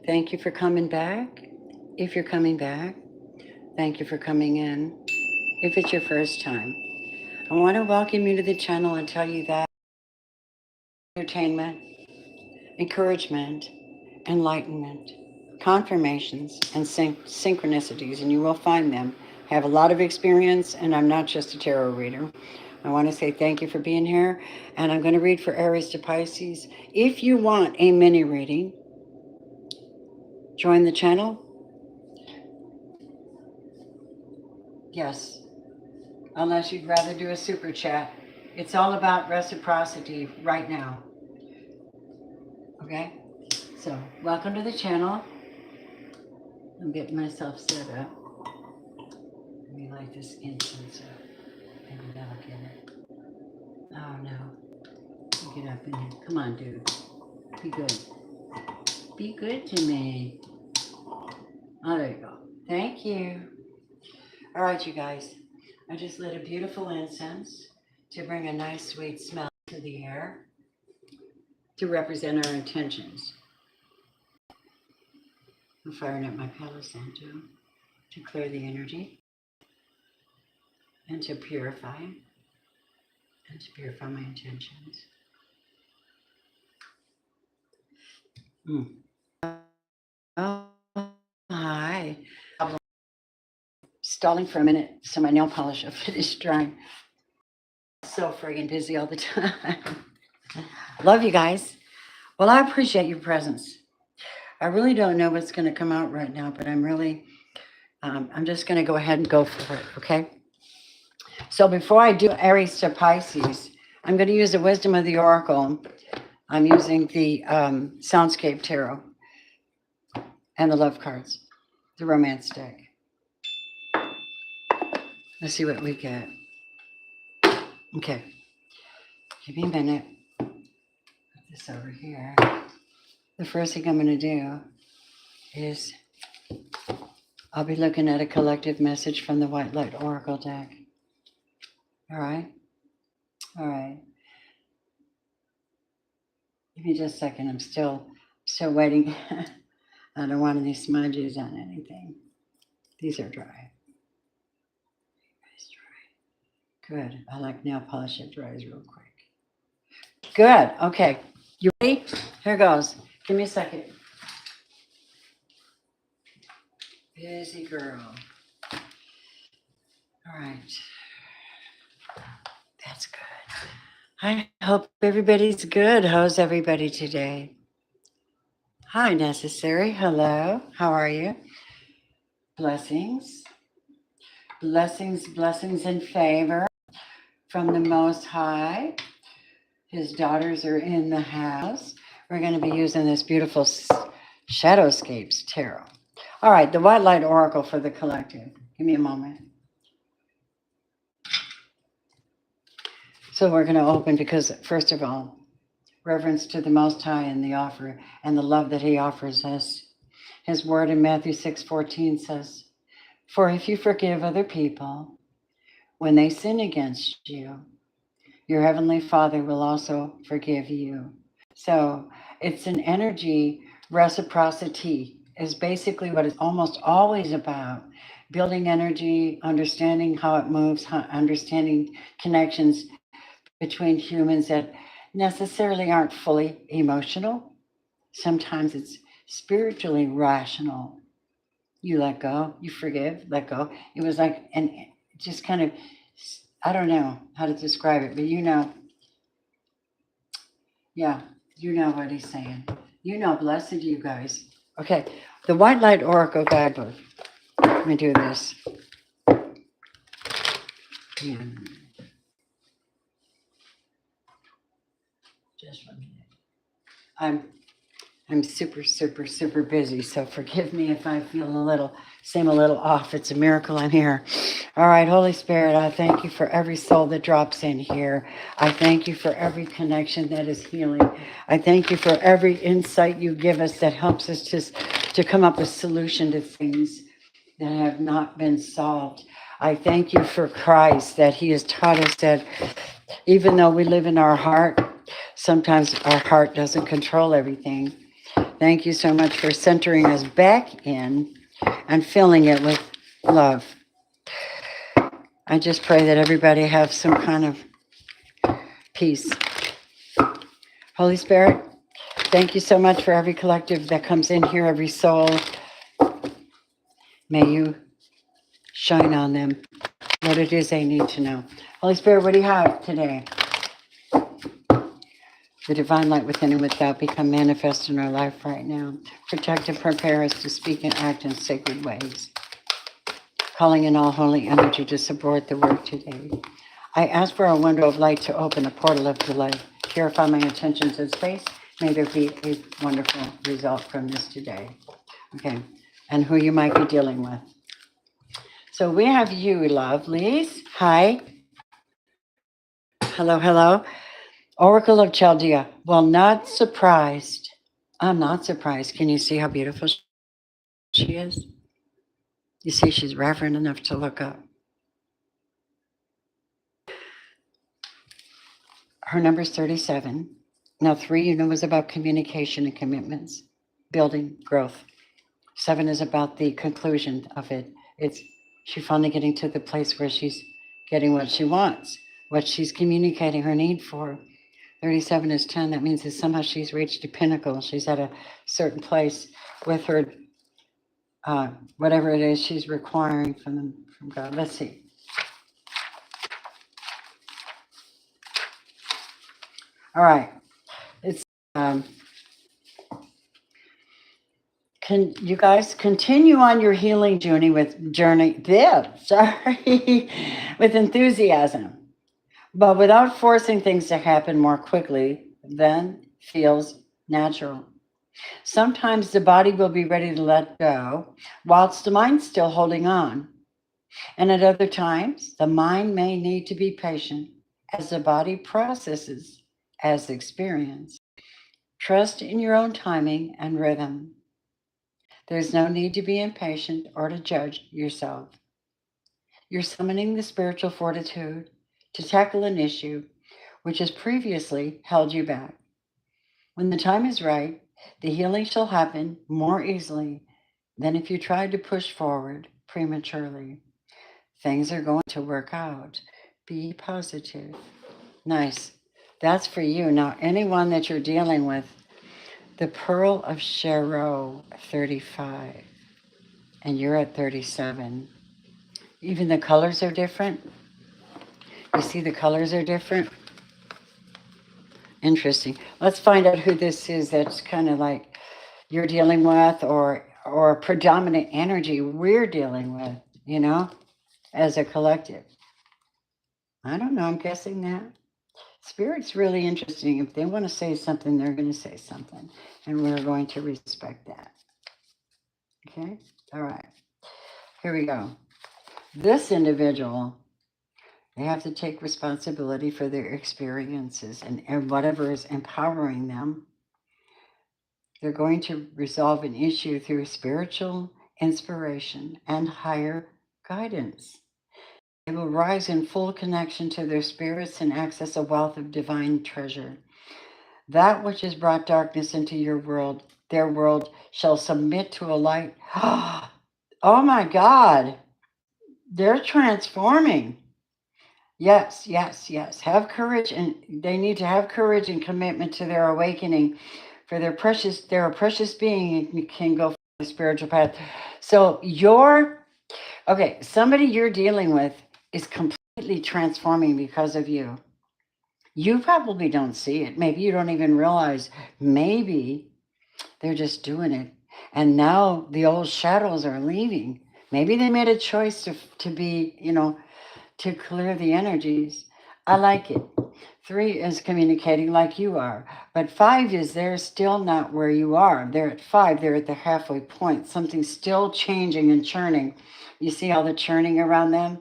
Thank you for coming back. If you're coming back, thank you for coming in. If it's your first time, I want to welcome you to the channel and tell you that entertainment, encouragement, enlightenment, confirmations, and synchronicities, and you will find them. I have a lot of experience, and I'm not just a tarot reader. I want to say thank you for being here, and I'm going to read for Aries to Pisces. If you want a mini reading, join the channel. Yes, unless you'd rather do a super chat. It's all about reciprocity right now. Okay? So, welcome to the channel. I'm getting myself set up. Let me light this incense up. Maybe that'll get it. Oh no. Get up in here. Come on, dude. Be good. Be good to me. Oh, there you go. Thank you. All right, you guys. I just lit a beautiful incense to bring a nice sweet smell to the air to represent our intentions. I'm firing up my Palo Santo to clear the energy and to purify my intentions. Oh, hi. Stalling for a minute so my nail polish will finish drying. So friggin' busy all the time. Love you guys. Well, I appreciate your presence. I really don't know what's going to come out right now, but I'm just going to go ahead and go for it, okay? So before I do Aries to Pisces, I'm going to use the Wisdom of the Oracle. I'm using the Soundscape Tarot and the Love cards, the Romance deck. Let's see what we get. Okay. Give me a minute. Put this over here. The first thing I'm going to do is I'll be looking at a collective message from the White Light Oracle deck. All right? All right. Give me just a second. I'm still waiting. I don't want any smudges on anything. These are dry. Good. I like nail polish that dries real quick. Good. Okay. You ready? Here goes. Give me a second. Busy girl. All right. That's good. I hope everybody's good. How's everybody today? Hi, Necessary. Hello. How are you? Blessings. Blessings, blessings and favor from the Most High. His daughters are in the house. We're going to be using this beautiful Shadowscapes Tarot. All right, the White Light Oracle for the collective. Give me a moment. So we're going to open because, first of all, reverence to the Most High and the offer and the love that he offers us. His word in Matthew 6:14 says, "For if you forgive other people when they sin against you, your heavenly Father will also forgive you." So it's an energy reciprocity is basically what it's almost always about. Building energy, understanding how it moves, understanding connections between humans that necessarily aren't fully emotional. Sometimes it's spiritually rational. You let go, you forgive, let go. It was like, and just kind of, I don't know how to describe it, but yeah, you know what he's saying. You know, blessed you guys. Okay, the White Light Oracle Guidebook. Let me do this. And just 1 minute. I'm super busy, so forgive me if I feel seem a little off. It's a miracle I'm here. All right, Holy Spirit, I thank you for every soul that drops in here. I thank you for every connection that is healing. I thank you for every insight you give us that helps us to come up with solution to things that have not been solved. I thank you for Christ, that he has taught us that even though we live in our heart, sometimes our heart doesn't control everything. Thank you so much for centering us back in and filling it with love. I just pray that everybody have some kind of peace. Holy Spirit, thank you so much for every collective that comes in here, every soul. May you shine on them what it is they need to know. Holy Spirit, what do you have today? The divine light within and without become manifest in our life right now. Protect and prepare us to speak and act in sacred ways. Calling in all holy energy to support the work today. I ask for a window of light to open, a portal of delight. Purify my intentions in space. May there be a wonderful result from this today. Okay, and who you might be dealing with. So we have you, lovelies. Hi. Hello, hello. Oracle of Chaldea. Well, not surprised. I'm not surprised. Can you see how beautiful she is? You see, she's reverent enough to look up. Her number is 37. Now, 3, you know, is about communication and commitments, building, growth. 7 is about the conclusion of it. It's she finally getting to the place where she's getting what she wants, what she's communicating her need for. 37 is 10. That means that somehow she's reached a pinnacle. She's at a certain place with her, whatever it is she's requiring from God. Let's see. All right. It's can you guys continue on your healing journey with with enthusiasm, but without forcing things to happen more quickly than feels natural. Sometimes the body will be ready to let go, whilst the mind's still holding on. And at other times, the mind may need to be patient as the body processes as experience. Trust in your own timing and rhythm. There's no need to be impatient or to judge yourself. You're summoning the spiritual fortitude to tackle an issue which has previously held you back. When the time is right, the healing shall happen more easily than if you tried to push forward prematurely. Things are going to work out. Be positive. Nice. That's for you. Now, anyone that you're dealing with, the Pearl of Cherot, 35, and you're at 37. Even the colors are different. You see the colors are different? Interesting. Let's find out who this is that's kind of like you're dealing with or predominant energy we're dealing with, you know, as a collective. I don't know. I'm guessing that. Spirit's really interesting. If they want to say something, they're going to say something. And we're going to respect that. Okay? All right. Here we go. This individual, they have to take responsibility for their experiences and whatever is empowering them. They're going to resolve an issue through spiritual inspiration and higher guidance. They will rise in full connection to their spirits and access a wealth of divine treasure. That which has brought darkness into your world, their world, shall submit to a light. Oh my God. They're transforming. Yes, yes, yes. Have courage, and they need to have courage and commitment to their awakening. For they're a precious being and can go for the spiritual path. So somebody you're dealing with is completely transforming because of you. You probably don't see it. Maybe you don't even realize. Maybe they're just doing it. And now the old shadows are leaving. Maybe they made a choice to be, to clear the energies. I like it. 3 is communicating like you are. But 5 is they're still not where you are. They're at 5. They're at the halfway point. Something's still changing and churning. You see all the churning around them?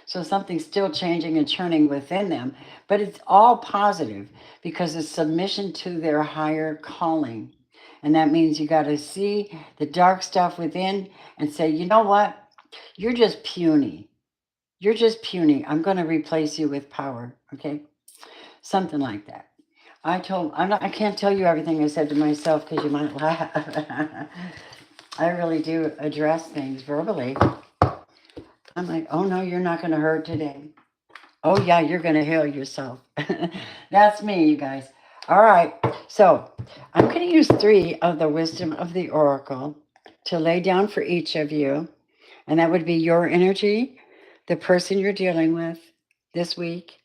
So something's still changing and churning within them. But it's all positive because it's submission to their higher calling. And that means you got to see the dark stuff within and say, you know what? You're just puny. You're just puny. I'm going to replace you with power. Okay? Something like that. I can't tell you everything I said to myself because you might laugh. I really do address things verbally. I'm like, oh no, you're not going to hurt today. Oh yeah, you're going to heal yourself. That's me, you guys. All right. So I'm going to use 3 of the wisdom of the oracle to lay down for each of you. And that would be your energy, the person you're dealing with this week,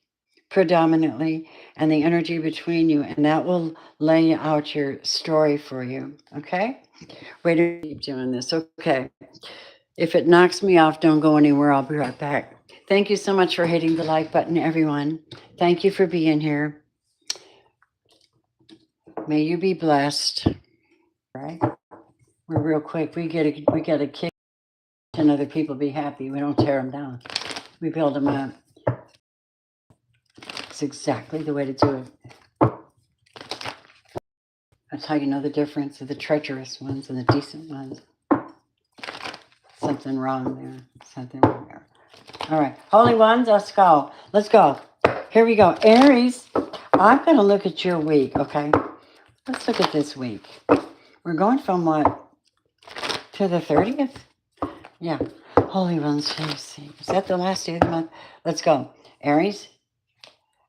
predominantly, and the energy between you. And that will lay out your story for you. Okay? Wait to keep doing this. Okay. If it knocks me off, don't go anywhere. I'll be right back. Thank you so much for hitting the like button, everyone. Thank you for being here. May you be blessed. All right? We're real quick. We get a kick and other people be happy. We don't tear them down. We build them up. It's exactly the way to do it. That's how you know the difference of the treacherous ones and the decent ones. Something wrong there. Something wrong there. All right. Holy ones, let's go. Let's go. Here we go. Aries, I'm going to look at your week, okay? Let's look at this week. We're going from what? To the 30th? Yeah. Holy ones, let's see. Is that the last day of the month? Let's go. Aries,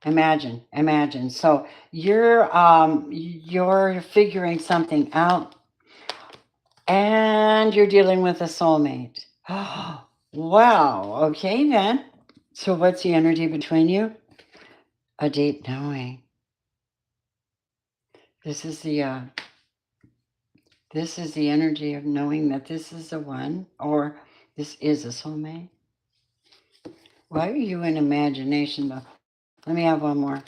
imagine. So you're figuring something out and you're dealing with a soulmate. Wow. Okay then. So what's the energy between you? A deep knowing. This is the energy of knowing that this is the one or this is a soulmate. Why are you in imagination though? Let me have one more.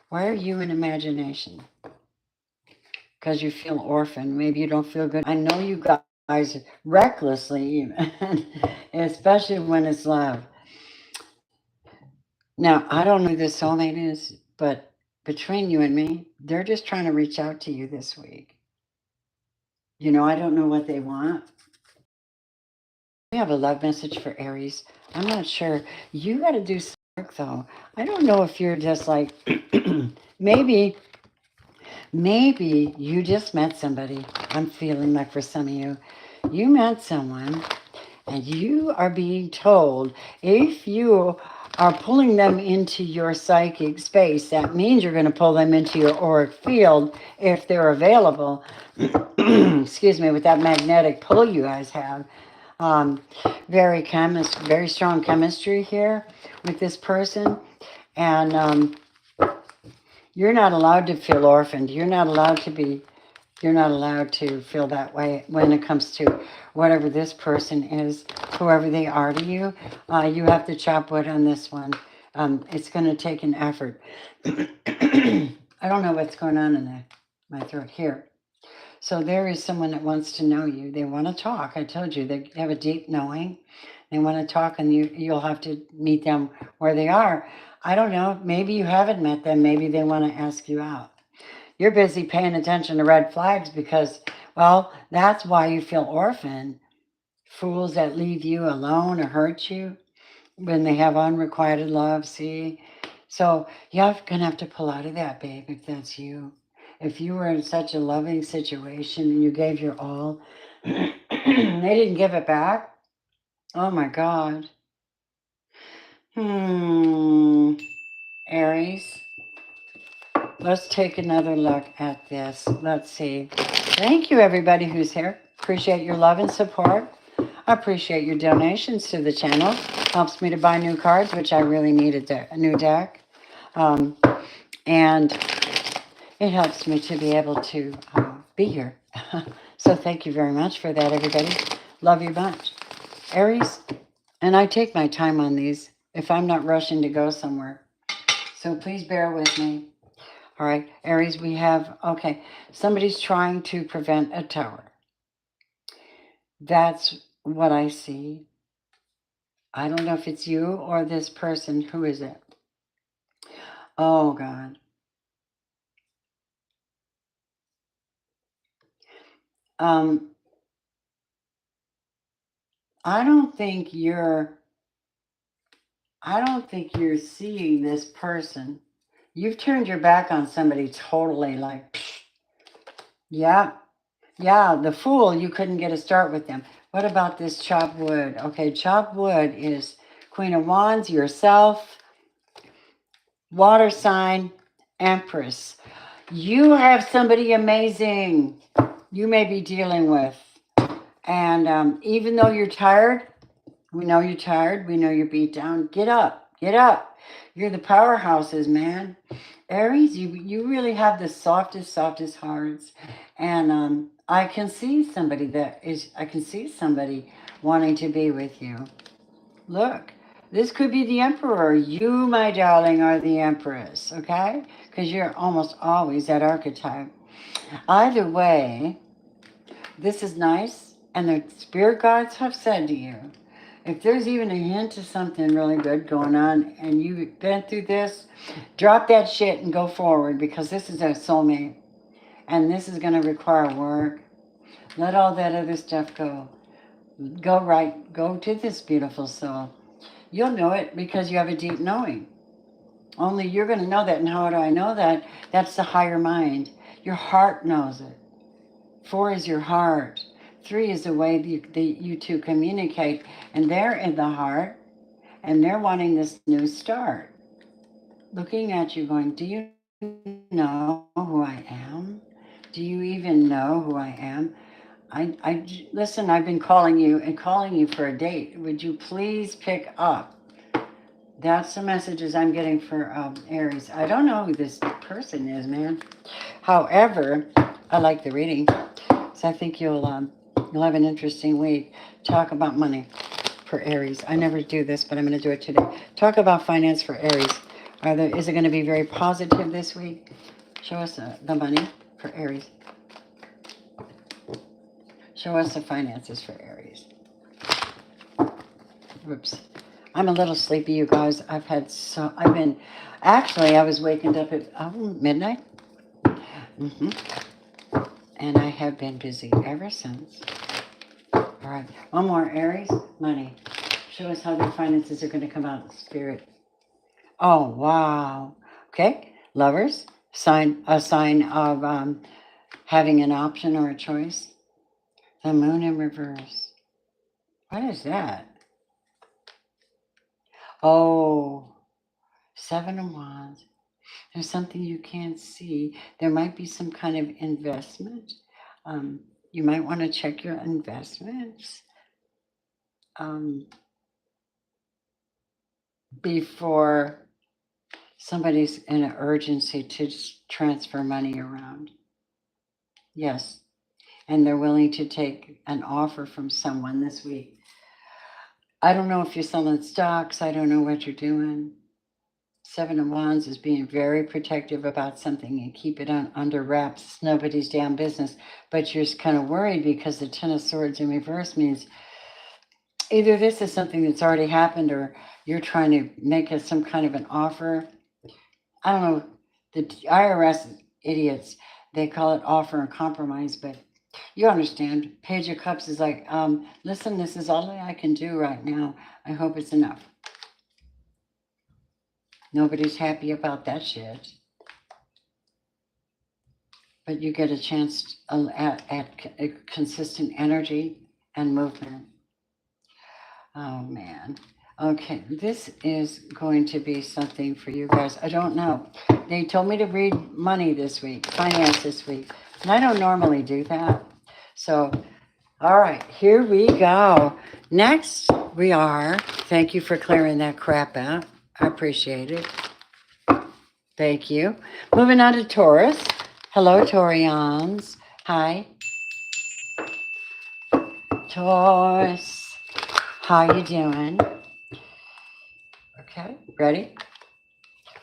Why are you in imagination? Because you feel orphaned. Maybe you don't feel good. I know you guys recklessly even, especially when it's love. Now, I don't know who this soulmate is, but between you and me, they're just trying to reach out to you this week. You know, I don't know what they want. We have a love message for Aries. I'm not sure. You got to do some work, though. I don't know if you're just like, maybe you just met somebody. I'm feeling like for some of you, you met someone and you are being told if you are pulling them into your psychic space, that means you're going to pull them into your auric field if they're available. Excuse me, with that magnetic pull you guys have. Very strong chemistry here with this person. And you're not allowed to feel orphaned. You're not allowed to feel that way when it comes to whatever this person is, whoever they are to you. You have to chop wood on this one. It's going to take an effort. I don't know what's going on in my throat here. So there is someone that wants to know you. They want to talk. I told you they have a deep knowing. They want to talk, and you'll have to meet them where they are. I don't know. Maybe you haven't met them. Maybe they want to ask you out. You're busy paying attention to red flags because, well, that's why you feel orphaned. Fools that leave you alone or hurt you when they have unrequited love, see? So you're going to have to pull out of that, babe, if that's you. If you were in such a loving situation and you gave your all, they didn't give it back. Oh my God. Aries. Let's take another look at this. Let's see. Thank you, everybody who's here. Appreciate your love and support. I appreciate your donations to the channel. Helps me to buy new cards, which I really need a new deck. And it helps me to be able to be here. So thank you very much for that, everybody. Love you much. Aries, and I take my time on these if I'm not rushing to go somewhere. So please bear with me. All right, Aries, we have, okay, somebody's trying to prevent a tower. That's what I see. I don't know if it's you or this person. Who is it? Oh, God. I don't think you're seeing this person. You've turned your back on somebody totally, like, psh, yeah, yeah, the Fool, you couldn't get a start with them. What about this chopped wood? Okay, chopped wood is Queen of Wands, yourself, water sign, Empress. You have somebody amazing you may be dealing with. And even though you're tired, we know you're tired, we know you're beat down, get up, get up. You're the powerhouses, man. Aries, you really have the softest, softest hearts. And I can see somebody I can see somebody wanting to be with you. Look, this could be the Emperor. You, my darling, are the Empress, okay? Because you're almost always that archetype. Either way, this is nice. And the spirit gods have said to you, if there's even a hint of something really good going on and you've been through this, drop that shit and go forward, because this is a soulmate. And this is going to require work. Let all that other stuff go. Go right. Go to this beautiful soul. You'll know it because you have a deep knowing. Only you're going to know that. And how do I know that? That's the higher mind. Your heart knows it. 4 is your heart. 3 is the way you two communicate. And they're in the heart. And they're wanting this new start. Looking at you going, do you know who I am? Do you even know who I am? Listen, I've been calling you and calling you for a date. Would you please pick up? That's the messages I'm getting for Aries. I don't know who this person is, man. However, I like the reading. So I think you'll have an interesting week. Talk about money for Aries. I never do this, but I'm going to do it today. Talk about finance for Aries. Is it going to be very positive this week? Show us the money for Aries. Show us the finances for Aries. Whoops. I'm a little sleepy, you guys. I was waking up at midnight. And I have been busy ever since. All right. One more, Aries. Money. Show us how their finances are going to come out in spirit. Oh, wow. Okay. Lovers. A sign of having an option or a choice. The moon in reverse. What is that? Oh, 7 of Wands. There's something you can't see. There might be some kind of investment. You might want to check your investments before somebody's in an urgency to transfer money around. Yes. And they're willing to take an offer from someone this week. I don't know if you're selling stocks. I don't know what you're doing. 7 of Wands is being very protective about something and keep it under wraps. It's nobody's damn business. But you're kind of worried because the 10 of Swords in reverse means either this is something that's already happened or you're trying to make some kind of an offer. I don't know. The IRS idiots, they call it offer and compromise, but you understand. Page of Cups is like, listen, this is all I can do right now. I hope it's enough. Nobody's happy about that shit. But you get a chance at consistent energy and movement. Oh, man. Okay, this is going to be something for you guys. I don't know. They told me to read money this week, finance this week. And I don't normally do that. So, all right, here we go. Next, thank you for clearing that crap out. I appreciate it. Thank you. Moving on to Taurus. Hello, Taurians. Hi. Taurus. How you doing? Okay, ready?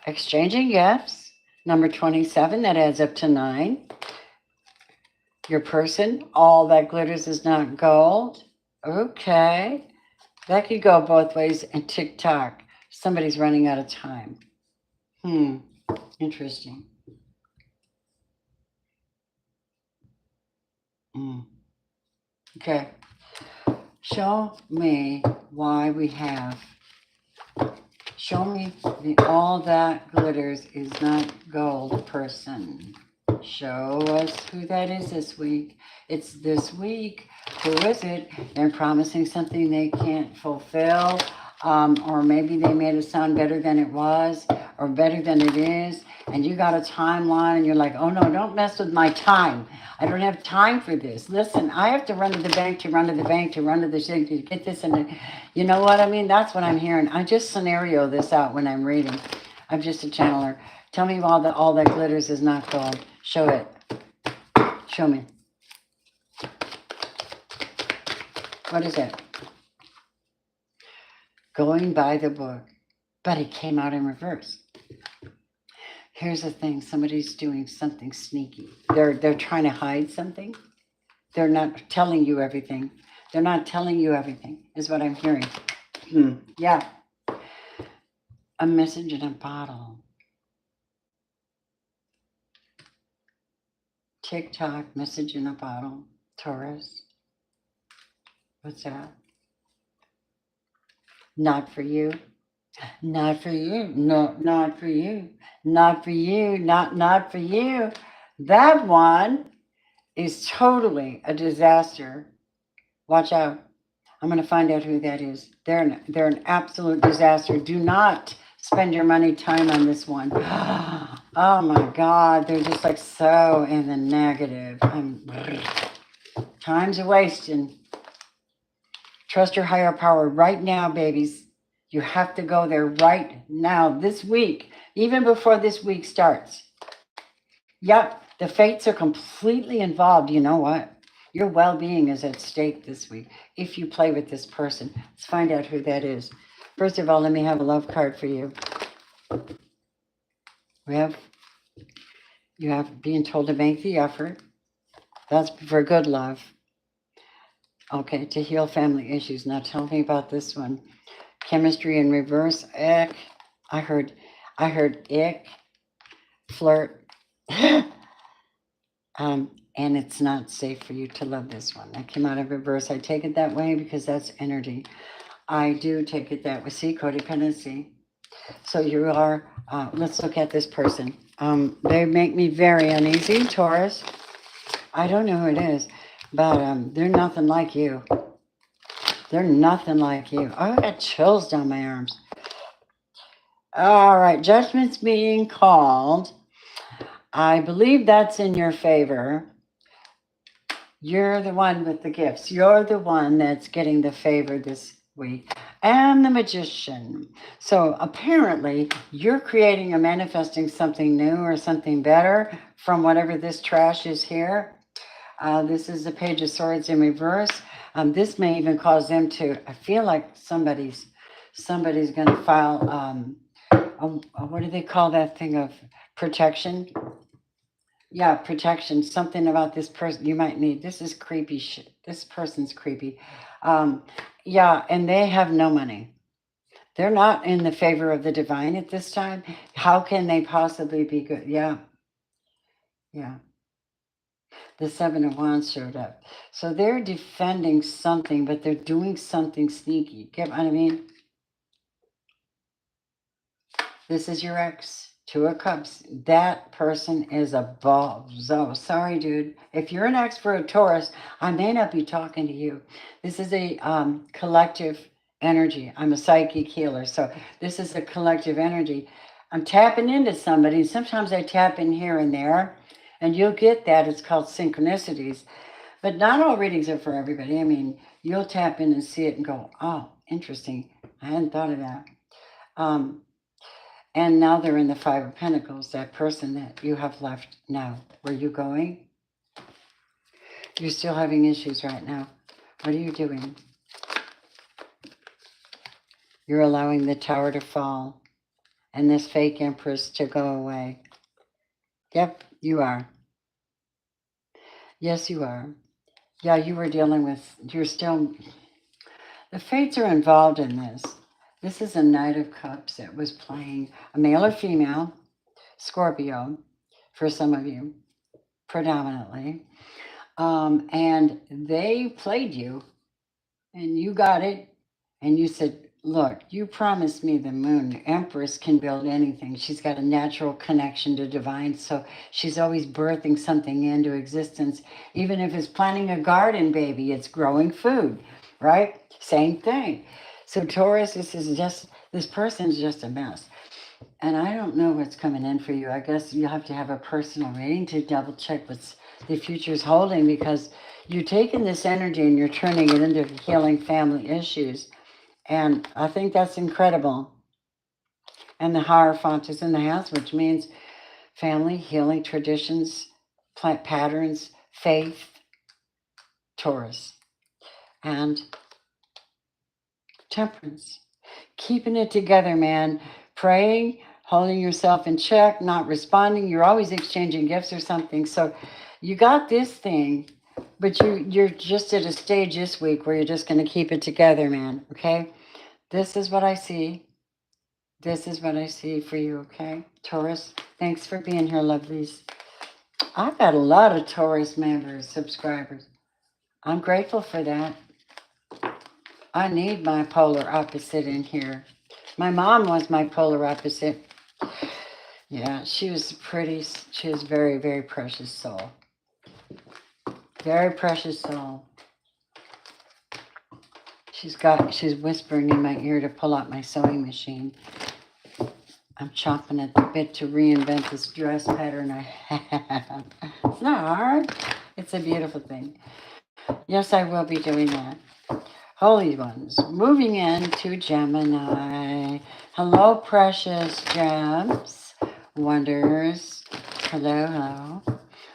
Exchanging gifts. Number 27, that adds up to 9. Your person, all that glitters is not gold. Okay. That could go both ways. And TikTok, somebody's running out of time. Interesting. Okay. Show me why we have. Show me all that glitters is not gold person. Show us who that is this week. It's this week. Who is it? They're promising something they can't fulfill. Or maybe they made it sound better than it was or better than it is. And you got a timeline and you're like, oh no, don't mess with my time. I don't have time for this. Listen, I have to run to the bank to run to the bank to run to the thing to get this. And you know what I mean? That's what I'm hearing. I just scenario this out when I'm reading. I'm just a channeler. Tell me all that glitters is not gold. Show it. Show me. What is it? Going by the book. But it came out in reverse. Here's the thing. Somebody's doing something sneaky. They're trying to hide something. They're not telling you everything. They're not telling you everything, is what I'm hearing. Yeah. A message in a bottle. TikTok, message in a bottle. Taurus. What's that? Not for you. Not for you. No, not for you. Not for you. Not for you. That one is totally a disaster. Watch out. I'm going to find out who that is. They're an absolute disaster. Do not spend your money time on this one. Oh my God. They're just like so in the negative. Time's a wasting. Trust your higher power right now, babies. You have to go there right now, this week, even before this week starts. Yep, the fates are completely involved. You know what? Your well-being is at stake this week if you play with this person. Let's find out who that is. First of all, let me have a love card for you. You have being told to make the effort. That's for good love. Okay, to heal family issues. Now tell me about this one. Chemistry in reverse. Ick. I heard ick. Flirt. And it's not safe for you to love this one. That came out of reverse. I take it that way because that's energy. I do take it that way. See, codependency. So you are, let's look at this person. They make me very uneasy, Taurus. I don't know who it is, but they're nothing like you. They're nothing like you. Oh, I got chills down my arms. All right, judgment's being called. I believe that's in your favor. You're the one with the gifts. You're the one that's getting the favor this week. And the magician. So apparently you're creating or manifesting something new or something better from whatever this trash is here. This is the Page of Swords in reverse. This may even cause them to, I feel like somebody's going to file, what do they call that thing of protection? Yeah, protection. Something about this person you might need. This is creepy shit. This person's creepy. Yeah, and they have no money. They're not in the favor of the divine at this time. How can they possibly be good? Yeah. Yeah. The Seven of Wands showed up. So they're defending something, but they're doing something sneaky. Get what I mean? This is your ex. Two of Cups. That person is a bozo. Sorry, dude. If you're an ex for a Taurus, I may not be talking to you. This is a collective energy. I'm a psychic healer, so this is a collective energy. I'm tapping into somebody. Sometimes I tap in here and there, and you'll get that. It's called synchronicities. But not all readings are for everybody. I mean, you'll tap in and see it and go, oh, interesting. I hadn't thought of that. And now they're in the Five of Pentacles, that person that you have left now. Where are you going? You're still having issues right now. What are you doing? You're allowing the tower to fall and this fake empress to go away. Yep, you are. Yes, you are. Yeah, you were dealing with, you're still, the fates are involved in this. This is a Knight of Cups that was playing a male or female, Scorpio, for some of you, predominantly. And they played you, and you got it, and you said, Look, you promised me the moon. The Empress can build anything. She's got a natural connection to divine, so she's always birthing something into existence. Even if it's planting a garden, baby, it's growing food, right? Same thing. So Taurus, this person's just a mess. And I don't know what's coming in for you. I guess you have to have a personal reading to double check what's the future's holding, because you're taking this energy and you're turning it into healing family issues. And I think that's incredible. And the Hierophant is in the house, which means family, healing, traditions, plant patterns, faith, Taurus, and Temperance. Keeping it together, man. Praying, holding yourself in check, not responding. You're always exchanging gifts or something. So you got this thing, but you're just at a stage this week where you're just going to keep it together, man. Okay? This is what I see. This is what I see for you, okay? Taurus, thanks for being here, lovelies. I've got a lot of Taurus members, subscribers. I'm grateful for that. I need my polar opposite in here. My mom was my polar opposite. Yeah, she was very, very precious soul. Very precious soul. She's whispering in my ear to pull out my sewing machine. I'm chomping at the bit to reinvent this dress pattern I have. It's not hard. It's a beautiful thing. Yes, I will be doing that. Holy ones, moving into Gemini. Hello, precious gems, wonders. Hello, hello.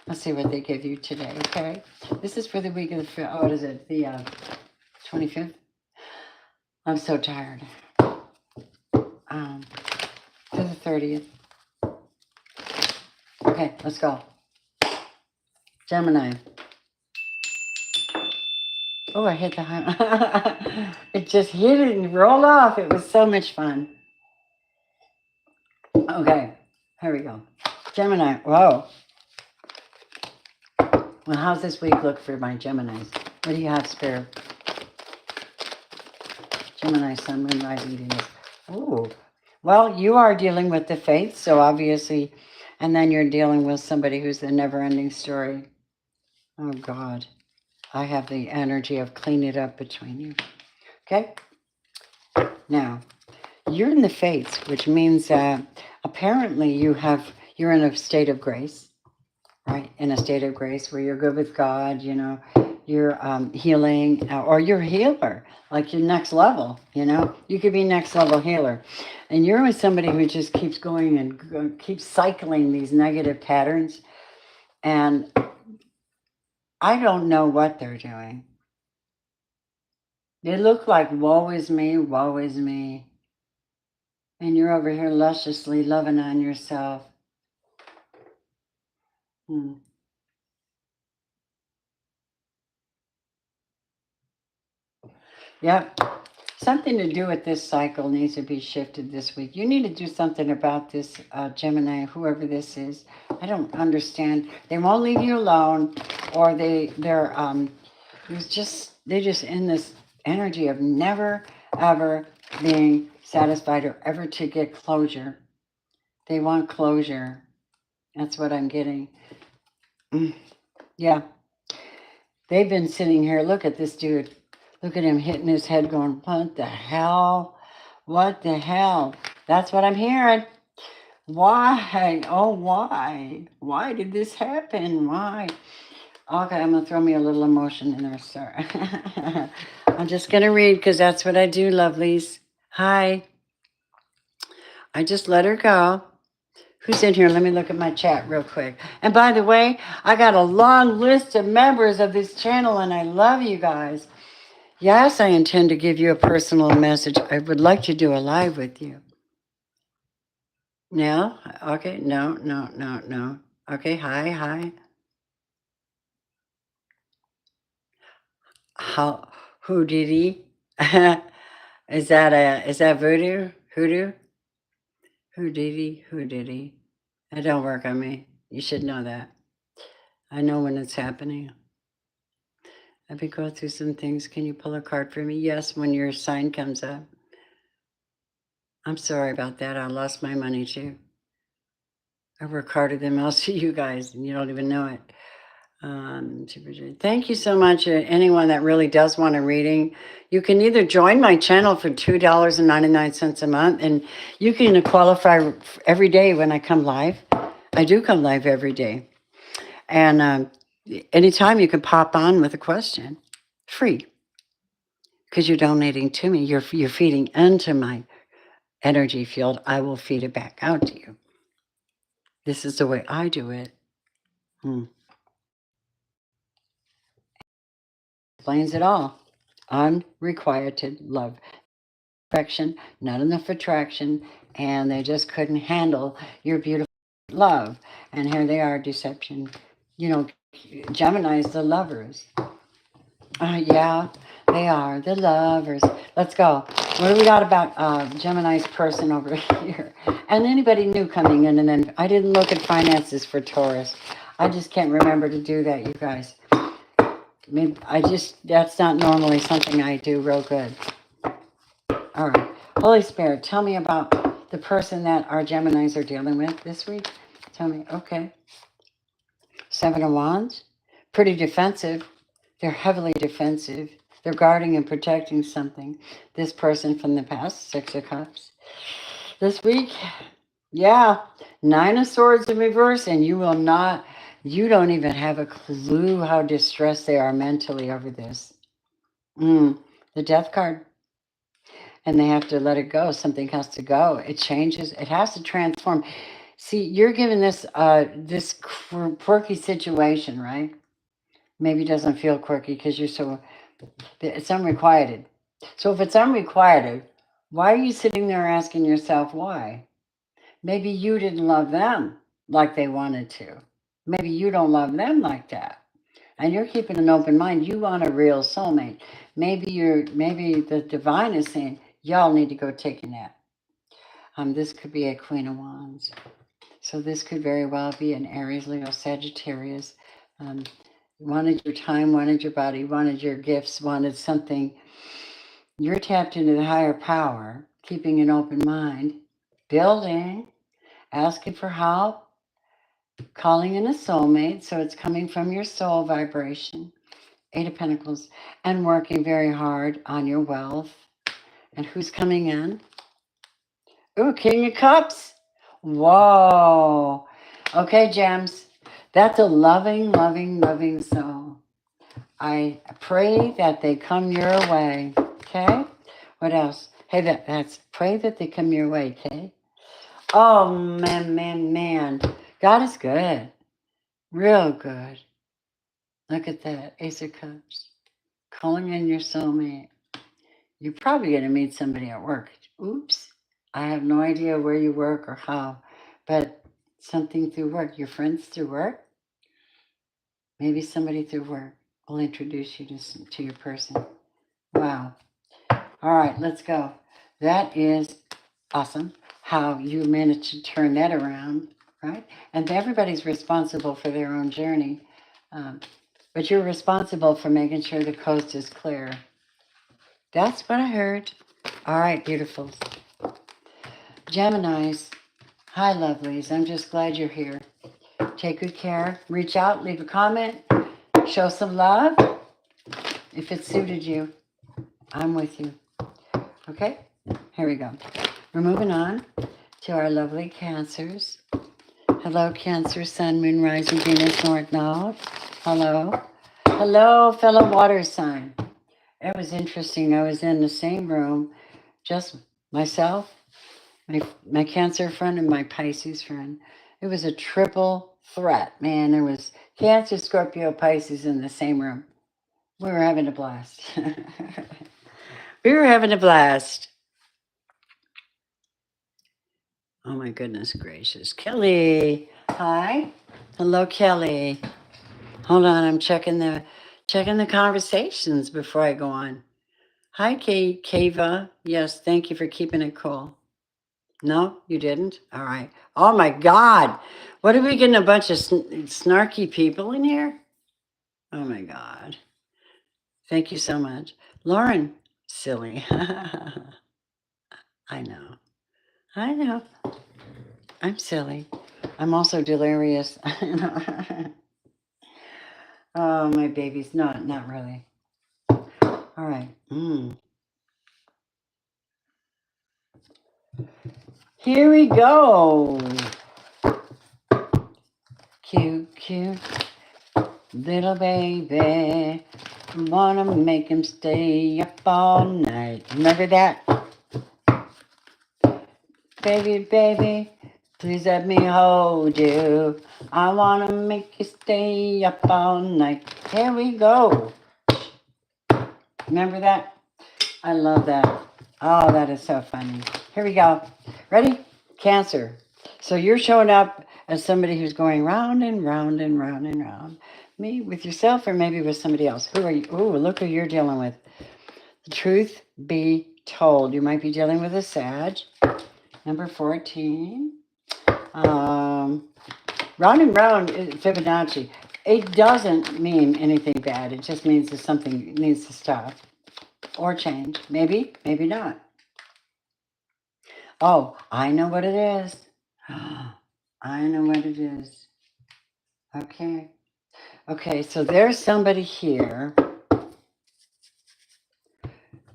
Let's see what they give you today, okay? This is for the week of what is it? The 25th? I'm so tired. To the 30th. Okay, let's go. Gemini. Oh, I hit the high. It just hit it and rolled off. It was so much fun. Okay, here we go. Gemini. Whoa. Well, how's this week look for my Geminis? What do you have, Spirit? Gemini, Sun, Moon, Rising, Venus. Ooh. Well, you are dealing with the faith, so obviously, and then you're dealing with somebody who's the never-ending story. Oh, God. I have the energy of clean it up between you. Okay? Now, you're in the fates, which means apparently you're in a state of grace, right? In a state of grace where you're good with God, you know, you're healing, or you're a healer, like you're next level, you know? You could be next level healer. And you're with somebody who just keeps going and keeps cycling these negative patterns. And I don't know what they're doing. They look like woe is me, woe is me. And you're over here lusciously loving on yourself. Yep. Something to do with this cycle needs to be shifted this week. You need to do something about this, Gemini, whoever this is. I don't understand. They won't leave you alone, or they're just in this energy of never ever being satisfied or ever to get closure. They want closure. That's what I'm getting. Yeah. They've been sitting here. Look at this dude. Look at him hitting his head going, what the hell? What the hell? That's what I'm hearing. Why? Oh, why? Why did this happen? Why? Okay, I'm going to throw me a little emotion in there, sir. I'm just going to read because that's what I do, lovelies. Hi. I just let her go. Who's in here? Let me look at my chat real quick. And by the way, I got a long list of members of this channel, and I love you guys. Yes, I intend to give you a personal message. I would like to do a live with you. No? Okay, no. Okay, hi. Who did he? Is that voodoo? Hoodoo? Who did he? That don't work on me. You should know that. I know when it's happening. I've been going through some things. Can you pull a card for me? Yes, when your sign comes up. I'm sorry about that. I lost my money too. I work harder than most of you guys, and you don't even know it. Thank you so much. Anyone that really does want a reading, you can either join my channel for $2.99 a month, and you can qualify every day when I come live. I do come live every day. And anytime you can pop on with a question, free, because you're donating to me. You're feeding into my energy field. I will feed it back out to you. This is the way I do it. Explains it all. Unrequited love. Affection, not enough attraction, and they just couldn't handle your beautiful love. And here they are, deception. You know, Gemini's the lovers. Yeah, they are the lovers. Let's go. What do we got about Gemini's person over here? And anybody new coming in? And then I didn't look at finances for Taurus. I just can't remember to do that, you guys. Maybe that's not normally something I do real good. All right. Holy Spirit, tell me about the person that our Geminis are dealing with this week. Tell me. Okay. Seven of Wands. Pretty defensive. They're heavily defensive. They're guarding and protecting something. This person from the past, Six of Cups. This week, yeah, Nine of Swords in reverse, and you don't even have a clue how distressed they are mentally over this. The Death card. And they have to let it go. Something has to go. It changes. It has to transform. See, you're given this quirky situation, right? Maybe it doesn't feel quirky because it's unrequited. So if it's unrequited, why are you sitting there asking yourself why? Maybe you didn't love them like they wanted to. Maybe you don't love them like that. And you're keeping an open mind. You want a real soulmate. Maybe the divine is saying, y'all need to go take a nap. This could be a Queen of Wands. So this could very well be an Aries, Leo, Sagittarius. Wanted your time, wanted your body, wanted your gifts, wanted something. You're tapped into the higher power, keeping an open mind, building, asking for help, calling in a soulmate. So it's coming from your soul vibration. Eight of Pentacles, and working very hard on your wealth. And who's coming in? Ooh, King of Cups. Whoa. Okay, Gems. That's a loving, loving, loving soul. I pray that they come your way. Okay? What else? Hey, that's pray that they come your way, okay? Oh, man. God is good. Real good. Look at that. Ace of Cups. Calling in your soulmate. You're probably going to meet somebody at work. Oops. I have no idea where you work or how, but something through work. Your friends through work? Maybe somebody through work will introduce you to your person. Wow. All right, let's go. That is awesome how you managed to turn that around, right? And everybody's responsible for their own journey, but you're responsible for making sure the coast is clear. That's what I heard. All right, beautifuls. Geminis. Hi, lovelies. I'm just glad you're here. Take good care. Reach out, leave a comment, show some love. If it suited you, I'm with you. Okay? Here we go. We're moving on to our lovely Cancers. Hello, Cancer, Sun, Moon, Rising, Venus, North Node. Hello. Hello, fellow water sign. It was interesting. I was in the same room, just myself, my Cancer friend, and my Pisces friend. It was a triple threat, man. There was Cancer, Scorpio, Pisces in the same room. We were having a blast. We were having a blast. Oh my goodness gracious. Kelly. Hi. Hello, Kelly. Hold on, I'm checking the conversations before I go on. Hi, Kava. Yes, thank you for keeping it cool. No, you didn't? All right. Oh my God. What are we getting, a bunch of snarky people in here? Oh my God. Thank you so much. Lauren, silly. I know. I know. I'm silly. I'm also delirious. Oh, my baby's not really. All right. Here we go. Cute little baby. Wanna make him stay up all night. Remember that? Baby, please let me hold you. I wanna make you stay up all night. Here we go. Remember that? I love that. Oh, that is so funny. Here we go. Ready? Cancer. So you're showing up as somebody who's going round and round and round and round. Me with yourself or maybe with somebody else. Who are you? Ooh, look who you're dealing with. The truth be told. You might be dealing with a Sag. Number 14. Round and round, Fibonacci. It doesn't mean anything bad. It just means that something needs to stop or change. Maybe not. Oh, I know what it is. I know what it is. Okay, so there's somebody here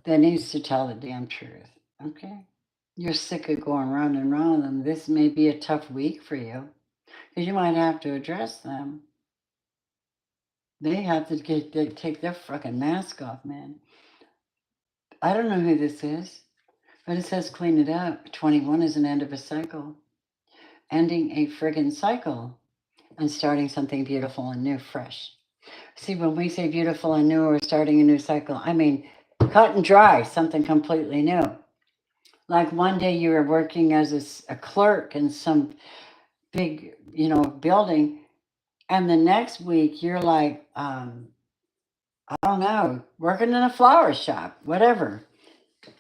that needs to tell the damn truth. Okay? You're sick of going round and round them. This may be a tough week for you because you might have to address them. They have to take their fucking mask off, man. I don't know who this is, but it says clean it up. 21 is an end of a cycle. Ending a friggin' cycle and starting something beautiful and new, fresh. See, when we say beautiful and new or starting a new cycle, I mean cut and dry, something completely new. Like one day you were working as a clerk in some big, building, and the next week you're like, I don't know, working in a flower shop, whatever.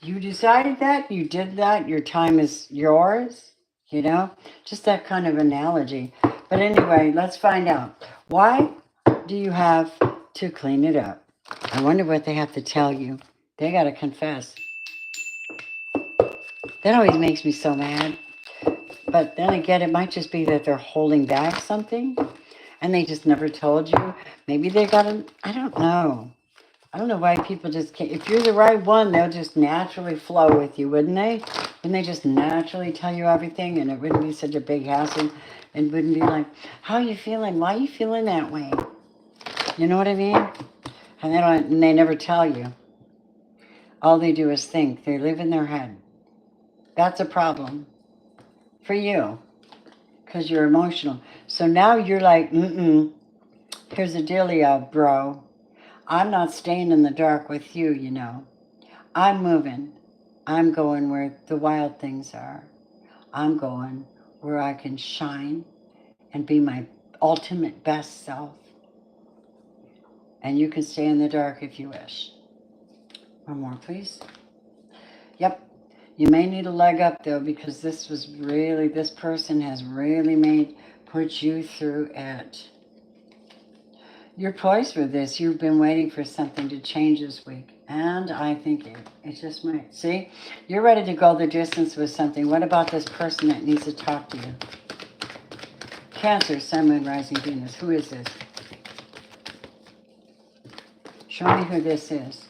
You decided that, you did that, your time is yours, just that kind of analogy. But anyway, let's find out. Why do you have to clean it up? I wonder what they have to tell you. They got to confess. That always makes me so mad. But then again, it might just be that they're holding back something and they just never told you. Maybe they got to, I don't know. I don't know why people just can't. If you're the right one, they'll just naturally flow with you, wouldn't they? Wouldn't they just naturally tell you everything and it wouldn't be such a big hassle and wouldn't be like, how are you feeling? Why are you feeling that way? You know what I mean? And they never tell you. All they do is think. They live in their head. That's a problem for you because you're emotional. So now you're like, here's the dealio, bro. I'm not staying in the dark with you, I'm moving. I'm going where the wild things are. I'm going where I can shine and be my ultimate best self. And you can stay in the dark if you wish. One more, please. Yep. You may need a leg up, though, because this person has really put you through it. You're poised for this. You've been waiting for something to change this week. And I think it just might. See? You're ready to go the distance with something. What about this person that needs to talk to you? Cancer, Sun, Moon, Rising, Venus. Who is this? Show me who this is.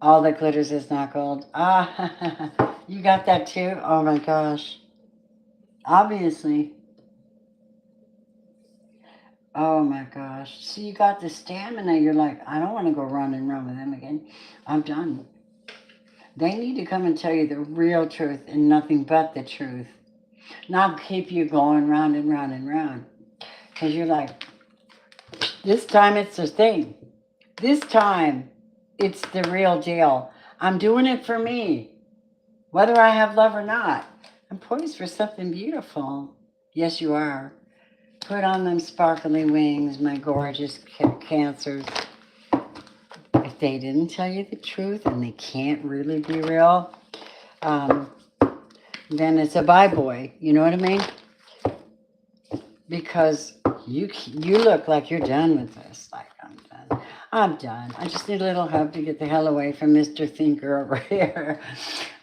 All that glitters is not gold. Ah, you got that too? Oh my gosh. Obviously. Oh my gosh. See, you got the stamina. You're like, I don't want to go run and run with them again. I'm done. They need to come and tell you the real truth and nothing but the truth. Not keep you going round and round and round. Because you're like, this time it's the thing. This time it's the real deal. I'm doing it for me. Whether I have love or not. I'm poised for something beautiful. Yes, you are. Put on them sparkly wings, my gorgeous Cancers. If they didn't tell you the truth and they can't really be real, then it's a bye boy. You know what I mean? Because you look like you're done with this. Like, I'm done. I'm done. I just need a little help to get the hell away from Mr. Thinker over here.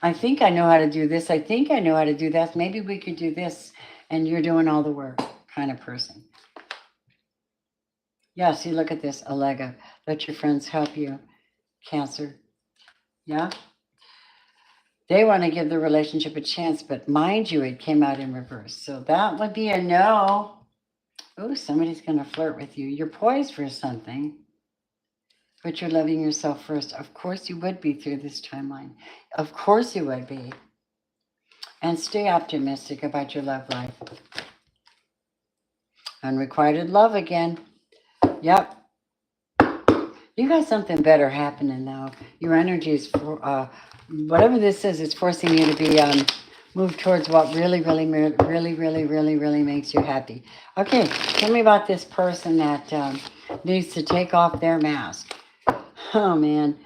I think I know how to do this. I think I know how to do that. Maybe we could do this, and you're doing all the work kind of person. Yeah, see, look at this, Allega. Let your friends help you, Cancer. Yeah? They want to give the relationship a chance, but mind you, it came out in reverse. So that would be a no. Oh, somebody's going to flirt with you. You're poised for something, but you're loving yourself first. Of course you would be through this timeline. Of course you would be. And stay optimistic about your love life. Unrequited love again. Yep. You got something better happening now. Your energy is, whatever this is, it's forcing you to be move towards what really makes you happy. Okay, tell me about this person that needs to take off their mask. Oh man,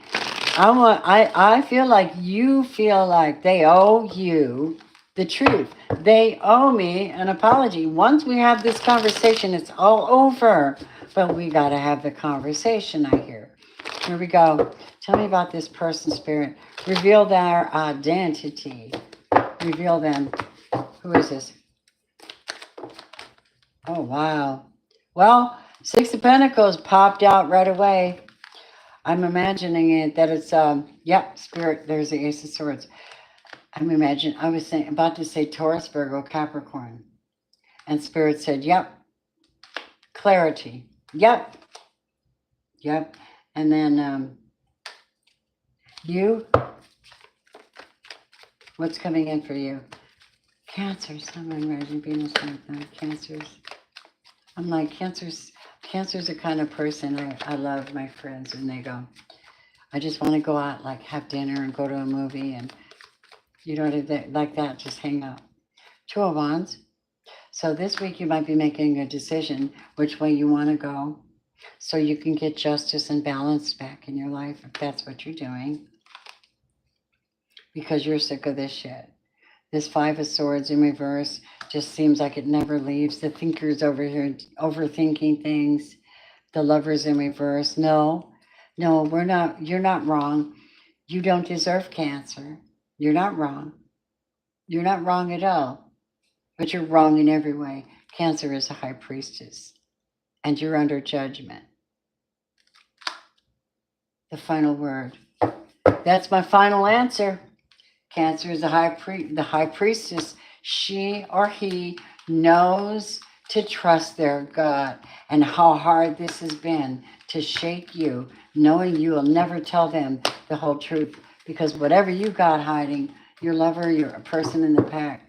I feel like you feel like they owe you the truth. They owe me an apology. Once we have this conversation, it's all over. But we got to have the conversation, I hear. Here we go. Tell me about this person, Spirit. Reveal their identity. Reveal them. Who is this? Oh, wow. Well, Six of Pentacles popped out right away. I'm imagining it that it's, Spirit, there's the Ace of Swords. I was about to say Taurus, Virgo, Capricorn. And Spirit said, yep. Clarity. Yep. And then you, what's coming in for you? Cancer, Sun, Moon, Rising, Venus, Cancers. I'm like, Cancer's the kind of person I love my friends when they go, I just want to go out, like have dinner and go to a movie and you know, like that, just hang out. Two of Wands. So this week you might be making a decision which way you want to go so you can get justice and balance back in your life if that's what you're doing. Because you're sick of this shit. This Five of Swords in reverse just seems like it never leaves. The Thinker's over here overthinking things. The Lover's in reverse. No, we're not. You're not wrong. You don't deserve Cancer. You're not wrong. You're not wrong at all. But you're wrong in every way. Cancer is a high priestess. And you're under judgment. The final word. That's my final answer. Cancer is the high priestess. She or he knows to trust their gut, and how hard this has been to shake you, knowing you will never tell them the whole truth, because whatever you got hiding, your lover, you're a person in the pack.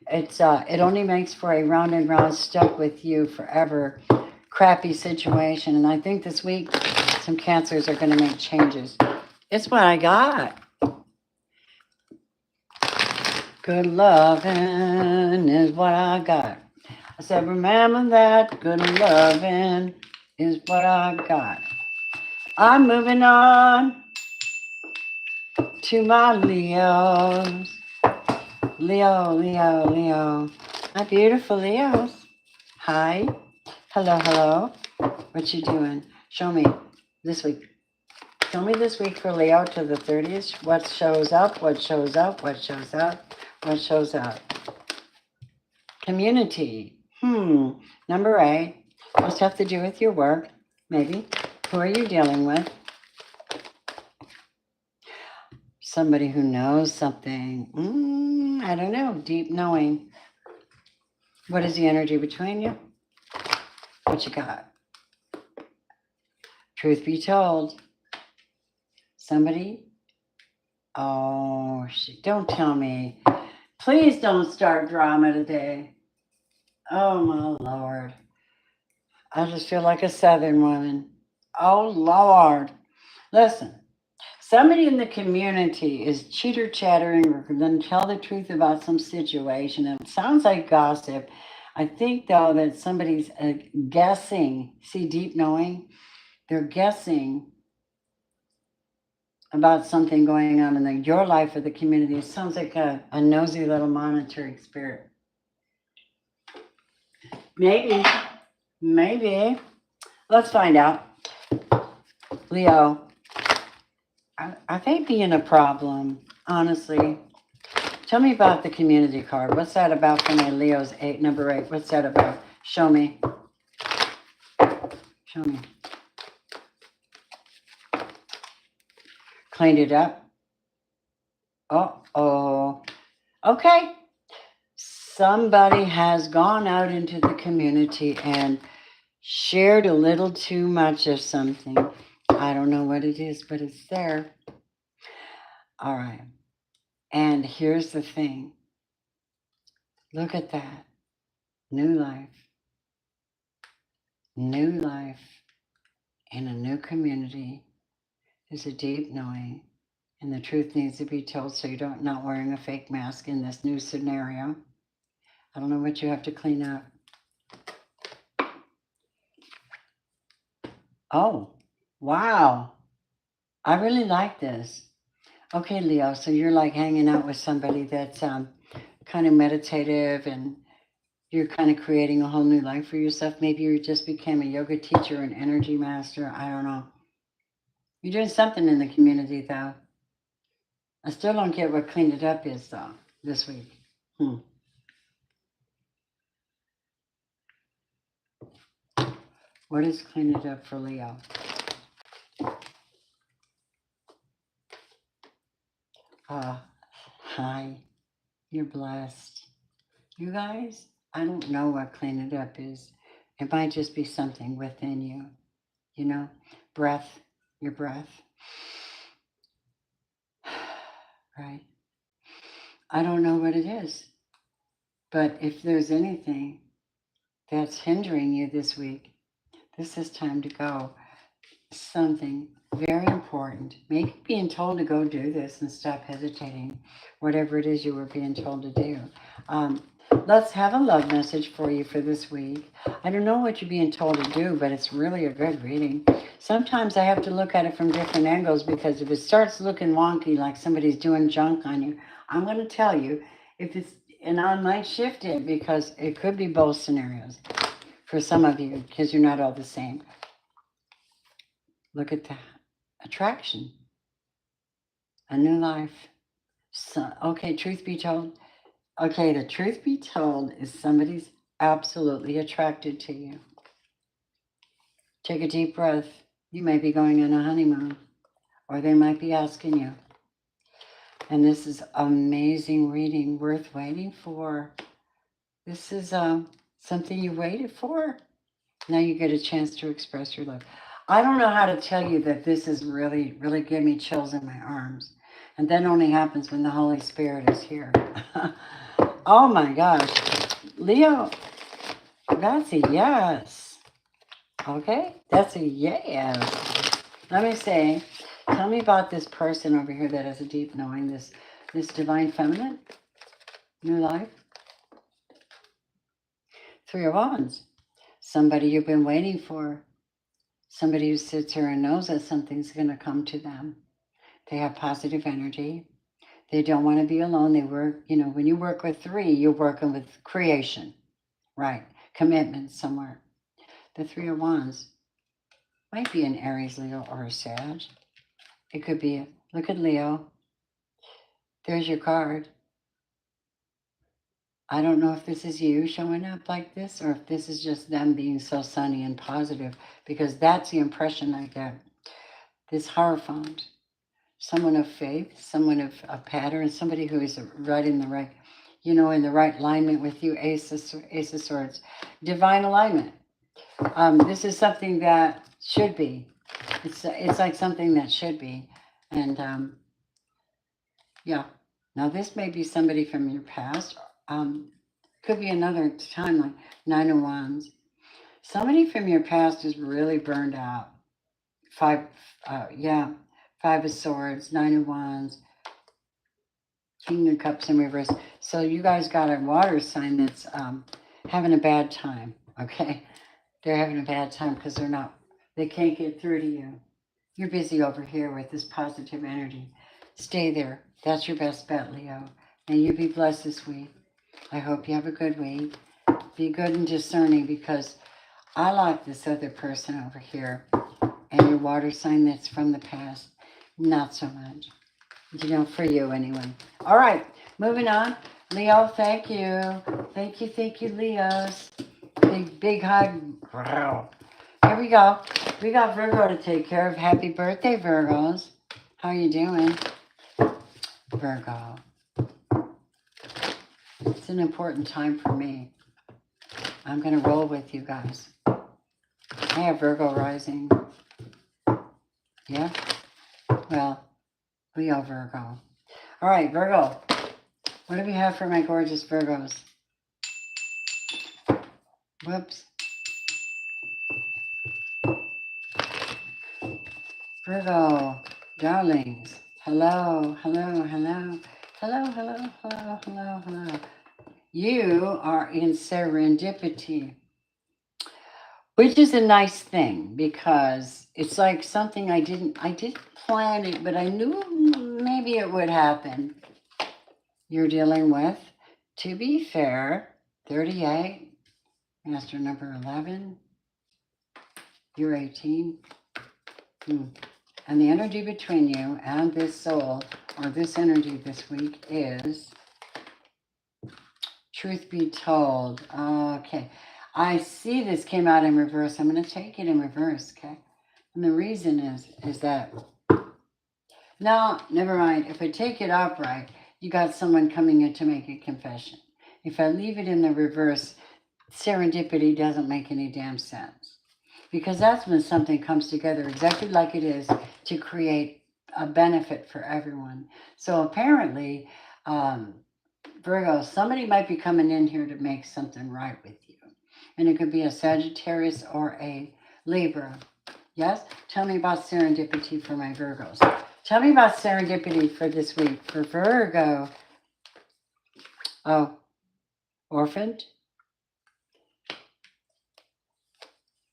It only makes for a round and round stuck with you forever crappy situation. And I think this week some Cancers are going to make changes. It's what I got. Good loving is what I got. I said, remember that good loving is what I got. I'm moving on to my Leos. Leo. My beautiful Leos. Hi. Hello. What you doing? Show me this week. Show me this week for Leo to the 30th. What shows up? Community. Number 8. Must have to do with your work. Maybe. Who are you dealing with? Somebody who knows something. I don't know. Deep knowing. What is the energy between you? What you got? Truth be told. Somebody? Oh, don't tell me. Please don't start drama today. Oh, my Lord. I just feel like a Southern woman. Oh, Lord. Listen. Somebody in the community is chitter-chattering or going to tell the truth about some situation. It sounds like gossip. I think, though, that somebody's guessing. See, deep knowing? They're guessing about something going on in your life or the community. It sounds like a nosy little monitoring spirit. Maybe. Let's find out. Leo, are they being a problem? Honestly, tell me about the community card. What's that about for my Leo's number 8? What's that about? Show me. Show me. Cleaned it up. Uh-oh. Okay. Somebody has gone out into the community and shared a little too much of something. I don't know what it is, but it's there. All right. And here's the thing. Look at that. New life. New life in a new community is a deep knowing. And the truth needs to be told, so you're not wearing a fake mask in this new scenario. I don't know what you have to clean up. Oh, wow. I really like this. Okay, Leo, so you're like hanging out with somebody that's kind of meditative, and you're kind of creating a whole new life for yourself. Maybe you just became a yoga teacher, an energy master. I don't know. You're doing something in the community, though. I still don't get what cleaned it up is, though, this week. What is clean it up for Leo? Hi. You're blessed. You guys, I don't know what clean it up is. It might just be something within you. You know, breath, your breath. Right? I don't know what it is. But if there's anything that's hindering you this week, this is time to go. Something very important. Maybe being told to go do this and stop hesitating. Whatever it is you were being told to do. Let's have a love message for you for this week. I don't know what you're being told to do, but it's really a good reading. Sometimes I have to look at it from different angles, because if it starts looking wonky, like somebody's doing junk on you, I'm going to tell you if it's, and I might shift it, because it could be both scenarios for some of you, because you're not all the same. Look at that. Attraction. A new life. So, okay, truth be told. Okay, the truth be told is somebody's absolutely attracted to you. Take a deep breath. You may be going on a honeymoon, or they might be asking you. And this is amazing reading, worth waiting for. This is something you waited for. Now you get a chance to express your love. I don't know how to tell you that this is really, really giving me chills in my arms. And that only happens when the Holy Spirit is here. Oh my gosh. Leo, that's a yes. Okay, that's a yes. Let me say, tell me about this person over here that has a deep knowing, this divine feminine, new life. 3 of Wands. Somebody you've been waiting for. Somebody who sits here and knows that something's going to come to them. They have positive energy. They don't want to be alone. They work, when you work with 3, you're working with creation, right? Commitment somewhere. The 3 of Wands might be an Aries, Leo, or a Sag. It could be, look at Leo. There's your card. I don't know if this is you showing up like this, or if this is just them being so sunny and positive, because that's the impression I get. This Hierophant, someone of faith, someone of a pattern, somebody who is right in the right, in the right alignment with you. Ace of Swords, divine alignment. This is something that should be. It's like something that should be, and yeah. Now this may be somebody from your past. Could be another time, like 9 of Wands. Somebody from your past is really burned out. 5 of Swords, 9 of Wands, King of Cups in reverse. So you guys got a water sign that's having a bad time, okay? They're having a bad time because they can't get through to you. You're busy over here with this positive energy. Stay there. That's your best bet, Leo. And you be blessed this week. I hope you have a good week. Be good and discerning, because I like this other person over here. And your water sign that's from the past, not so much. You know, for you anyway. All right, moving on. Leo, thank you. Thank you, Leos. Big hug. Here we go. We got Virgo to take care of. Happy birthday, Virgos. How you doing? Virgo. It's an important time for me. I'm going to roll with you guys. I have Virgo rising. Yeah? Well, Leo Virgo. All right, Virgo. What do we have for my gorgeous Virgos? Whoops. Virgo, darlings. Hello, hello, hello. Hello, hello, hello, hello, hello. You are in serendipity, which is a nice thing because it's like something I didn't plan it, but I knew maybe it would happen. You're dealing with, to be fair, 38, master number 11, you're 18. And the energy between you and this soul, or this energy this week, is, truth be told. Okay. I see this came out in reverse. I'm going to take it in reverse, okay? And the reason is that, no, never mind. If I take it upright, you got someone coming in to make a confession. If I leave it in the reverse, serendipity doesn't make any damn sense. Because that's when something comes together exactly like it is to create a benefit for everyone. So apparently, Virgo, somebody might be coming in here to make something right with you. And it could be a Sagittarius or a Libra. Yes? Tell me about serendipity for my Virgos. Tell me about serendipity for this week for Virgo. Oh, orphaned?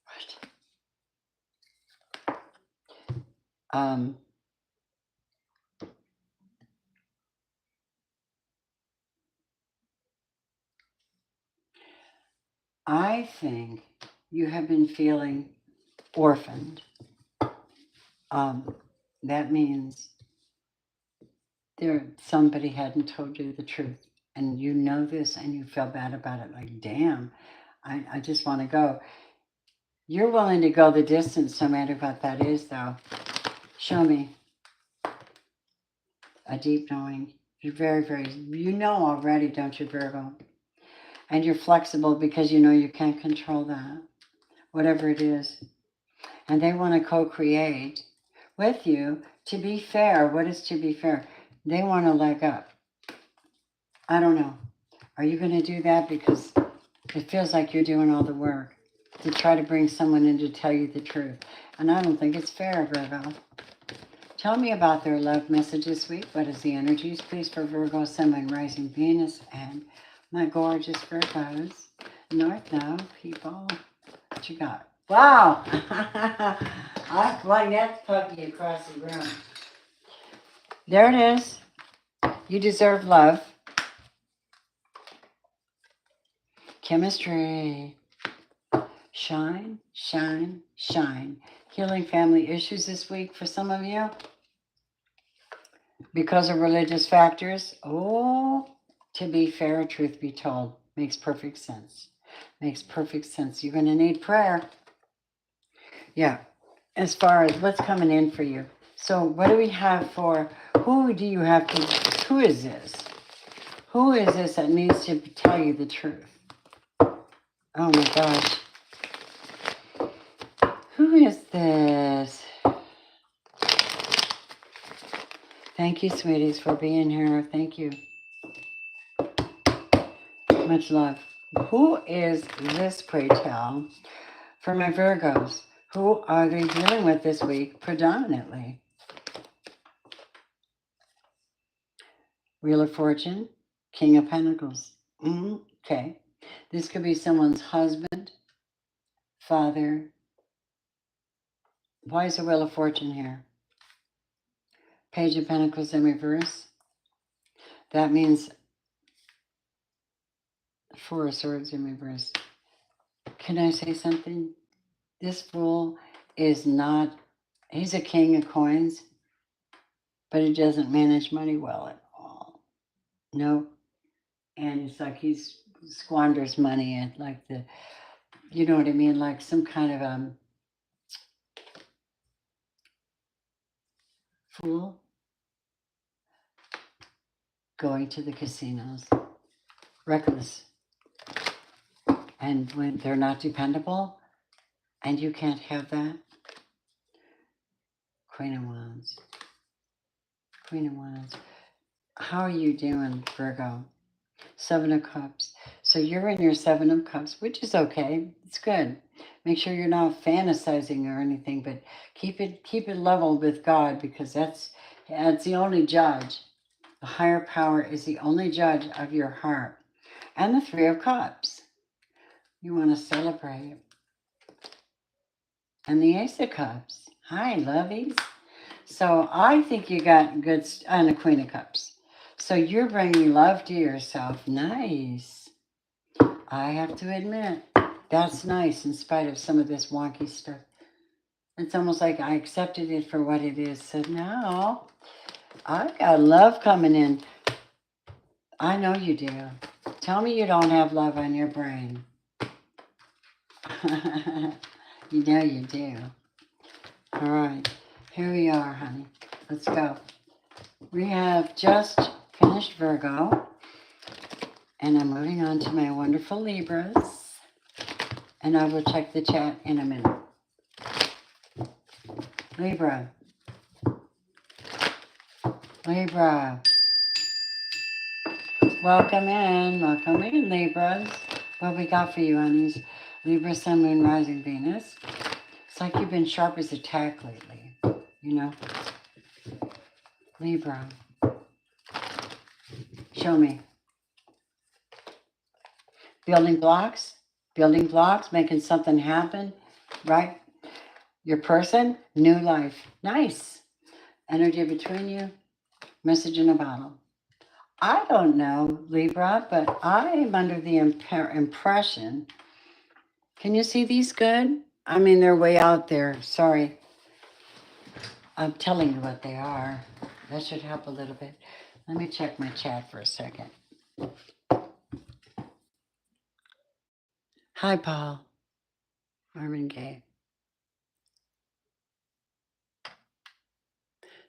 What? I think you have been feeling orphaned. That means somebody hadn't told you the truth, and you know this, and you feel bad about it. Like, damn, I just want to go. You're willing to go the distance, no matter what that is, though. Show me a deep knowing. You're very, very. You know already, don't you, Virgo? And you're flexible because you know you can't control that, whatever it is. And they want to co-create with you. To be fair, what is to be fair? They want a leg up. I don't know. Are you going to do that? Because it feels like you're doing all the work to try to bring someone in to tell you the truth. And I don't think it's fair, Virgo. Tell me about their love message this week. What is the energies, please, for Virgo, Sun, Moon, Rising, Venus, and my gorgeous Virgos. North now, people. What you got? Wow! I flung that puppy across the room. There it is. You deserve love. Chemistry. Shine, shine, shine. Healing family issues this week for some of you. Because of religious factors. Oh, to be fair, truth be told. Makes perfect sense. Makes perfect sense. You're going to need prayer. Yeah. As far as what's coming in for you. So what do we have for, who do you have to, who is this? Who is this that needs to tell you the truth? Oh my gosh. Who is this? Thank you, sweeties, for being here. Thank you. Much love. Who is this, pray tell, for my Virgos? Who are they dealing with this week predominantly? Wheel of Fortune, King of Pentacles. Okay. This could be someone's husband, father. Why is the Wheel of Fortune here? Page of Pentacles in reverse. That means Four of Swords in reverse. Can I say something? This Fool is not He's a king of coins, but he doesn't manage money well at all. No. And it's like he squanders money at like the, you know what I mean? Like some kind of fool going to the casinos. Reckless. And when they're not dependable, and you can't have that. Queen of Wands. Queen of Wands. How are you doing, Virgo? Seven of Cups. So you're in your Seven of Cups, which is okay. It's good. Make sure you're not fantasizing or anything, but keep it level with God, because that's the only judge. The higher power is the only judge of your heart. And the Three of Cups. You want to celebrate. And the Ace of Cups. Hi, lovies. So I think you got good, and the Queen of Cups. So you're bringing love to yourself. Nice. I have to admit, that's nice in spite of some of this wonky stuff. It's almost like I accepted it for what it is. So now I got love coming in. I know you do. Tell me you don't have love on your brain. You know you do. All right. Here we are, honey. Let's go. We have just finished Virgo. And I'm moving on to my wonderful Libras. And I will check the chat in a minute. Libra. Libra. Welcome in, Libras. What we got for you, honeys? Libra, Sun, Moon, Rising, Venus. It's like you've been sharp as a tack lately, you know? Libra. Show me. Building blocks, making something happen, right? Your person, new life. Nice. Energy between you, message in a bottle. I don't know, Libra, but I am under the impression. Can you see these good? I mean, they're way out there. Sorry. I'm telling you what they are. That should help a little bit. Let me check my chat for a second. Hi, Paul. Marvin Gaye.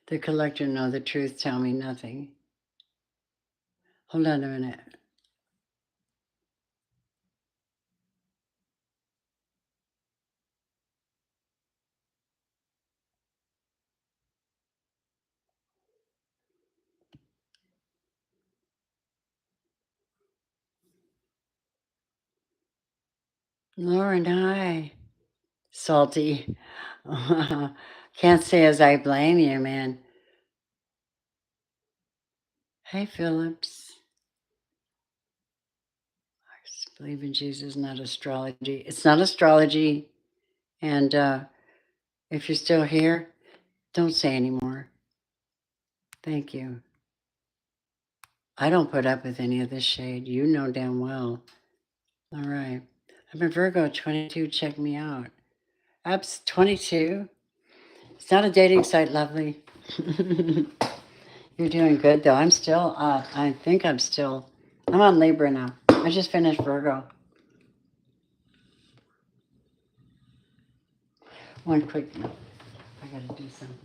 The collector, know the truth, tell me nothing. Hold on a minute. Lauren, hi. Salty. Can't say as I blame you, man. Hey, Phillips. I just believe in Jesus, not astrology. It's not astrology. And if you're still here, don't say anymore. Thank you. I don't put up with any of this shade. You know damn well. All right. I'm a Virgo 22. Check me out. Apps 22. It's not a dating site, lovely. You're doing good, though. I'm still, I'm on Libra now. I just finished Virgo. One quick note. I got to do something.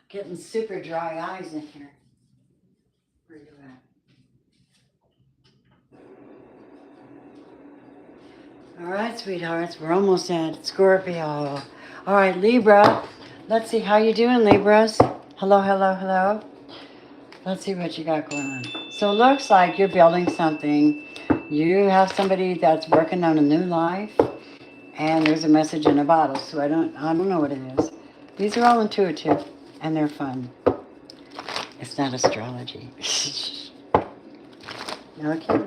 Getting super dry eyes in here. Where you at? All right, sweethearts. We're almost at Scorpio. All right, Libra. Let's see how you doing, Libras. Hello, hello, hello. Let's see what you got going on. So it looks like you're building something. You have somebody that's working on a new life, and there's a message in a bottle. So I don't know what it is. These are all intuitive, and they're fun. It's not astrology. Okay.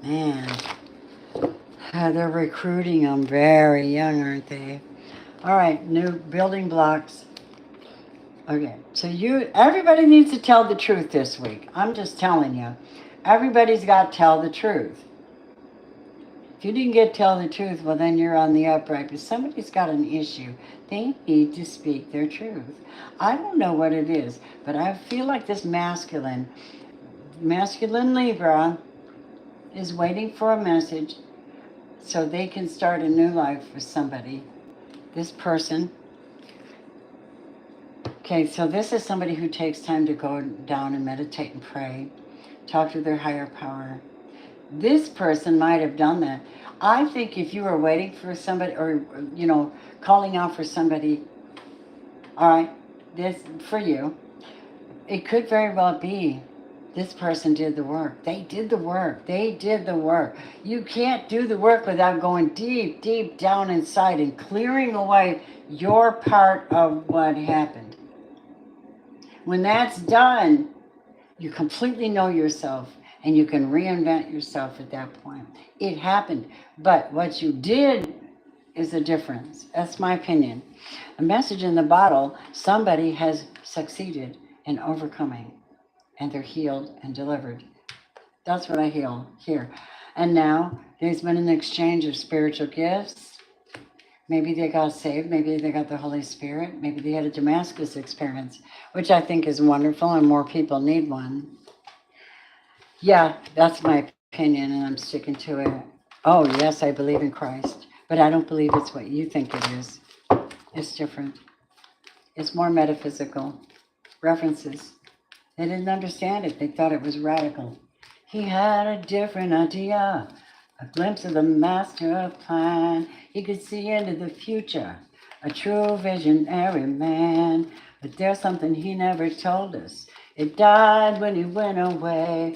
Man. They're recruiting them very young, aren't they? All right, new building blocks. Okay, so everybody needs to tell the truth this week. I'm just telling you. Everybody's got to tell the truth. If you didn't get to tell the truth, well, then you're on the upright. But somebody's got an issue. They need to speak their truth. I don't know what it is, but I feel like this masculine Libra is waiting for a message so they can start a new life with somebody. This person. Okay, so this is somebody who takes time to go down and meditate and pray, talk to their higher power. This person might have done that. I think if you were waiting for somebody or, calling out for somebody, all right, this for you, it could very well be this person did the work. They did the work. They did the work. You can't do the work without going deep, deep down inside and clearing away your part of what happened. When that's done, you completely know yourself and you can reinvent yourself at that point. It happened, but what you did is the difference. That's my opinion. A message in the bottle, somebody has succeeded in overcoming and they're healed and delivered. That's what I hear. And now there's been an exchange of spiritual gifts. Maybe they got saved. Maybe they got the Holy Spirit. Maybe they had a Damascus experience, which I think is wonderful and more people need one. Yeah, that's my opinion and I'm sticking to it. Oh, yes, I believe in Christ, but I don't believe it's what you think it is. It's different. It's more metaphysical. References. They didn't understand it. They thought it was radical. He had a different idea, a glimpse of the master plan. He could see into the future, a true visionary man. But there's something he never told us. It died when he went away.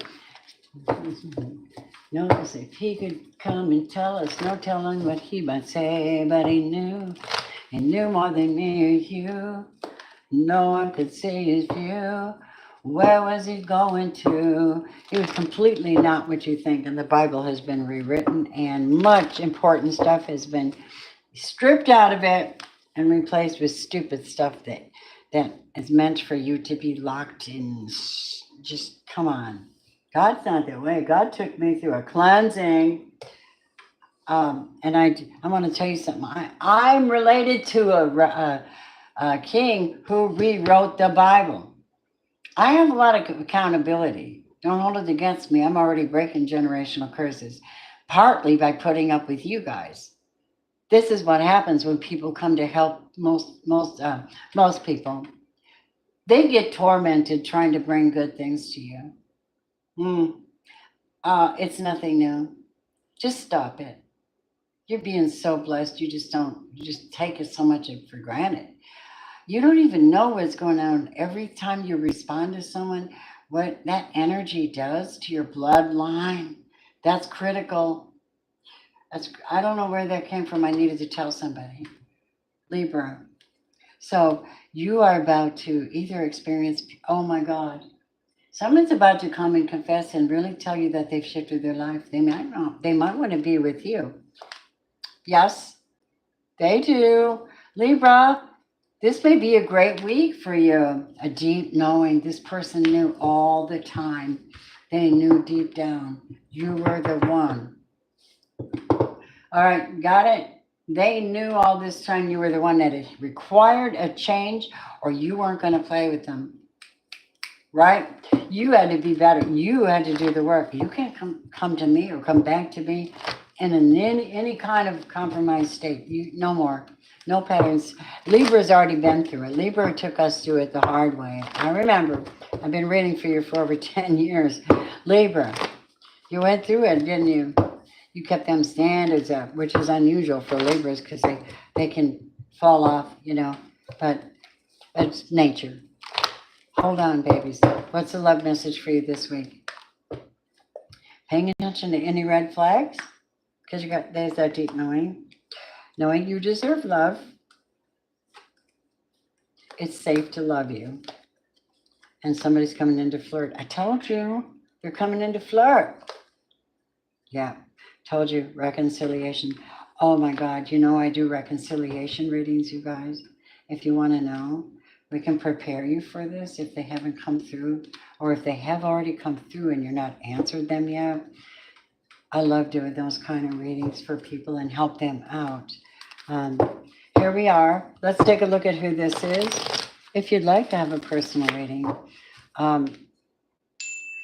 Notice if he could come and tell us, no telling what he might say, but he knew more than me or you. No one could see his view. Where was he going to? It was completely not what you think, and the Bible has been rewritten, and much important stuff has been stripped out of it and replaced with stupid stuff that is meant for you to be locked in. Just come on. God's not that way. God took me through a cleansing. And I want to tell you something. I'm related to a king who rewrote the Bible. I have a lot of accountability. Don't hold it against me. I'm already breaking generational curses, partly by putting up with you guys. This is what happens when people come to help most people. They get tormented trying to bring good things to you. It's nothing new. Just stop it. You're being so blessed. You just take it so much for granted. You don't even know what's going on. Every time you respond to someone, what that energy does to your bloodline, that's critical. I don't know where that came from. I needed to tell somebody. Libra. So you are about to either experience, oh my God, someone's about to come and confess and really tell you that they've shifted their life. They might not. They might want to be with you. Yes, they do. Libra. This may be a great week for you. A deep knowing. This person knew all the time. They knew deep down. You were the one. All right, got it? They knew all this time you were the one that required a change or you weren't going to play with them. Right? You had to be better. You had to do the work. You can't come to me or come back to me in any kind of compromised state. No more. No patterns. Libra's already been through it. Libra took us through it the hard way. I remember. I've been reading for you for over 10 years. Libra, you went through it, didn't you? You kept them standards up, which is unusual for Libras because they can fall off, but it's nature. Hold on, babies. What's the love message for you this week? Paying attention to any red flags? Because there's that deep knowing. Knowing you deserve love. It's safe to love you. And somebody's coming in to flirt. I told you, they're coming in to flirt. Yeah, told you, reconciliation. Oh my God, you know I do reconciliation readings, you guys. If you want to know, we can prepare you for this if they haven't come through, or if they have already come through and you're not answered them yet. I love doing those kind of readings for people and help them out. Here we are. Let's take a look at who this is. If you'd like to have a personal reading,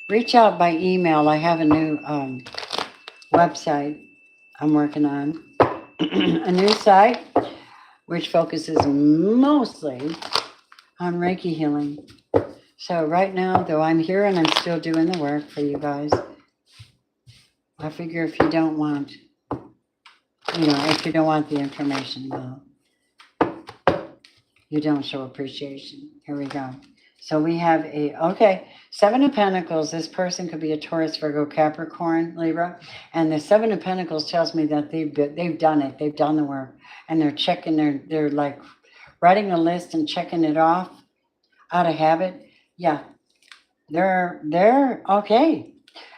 reach out by email. I have a new website I'm working on, a new site which focuses mostly on Reiki healing. So right now, though I'm here and I'm still doing the work for you guys, I figure if you don't want, if you don't want the information, well, you don't show appreciation. Here we go. So we have Seven of Pentacles. This person could be a Taurus, Virgo, Capricorn, Libra. And the Seven of Pentacles tells me that they've done it. They've done the work. And they're checking, they're like writing a list and checking it off out of habit. Yeah, they're okay.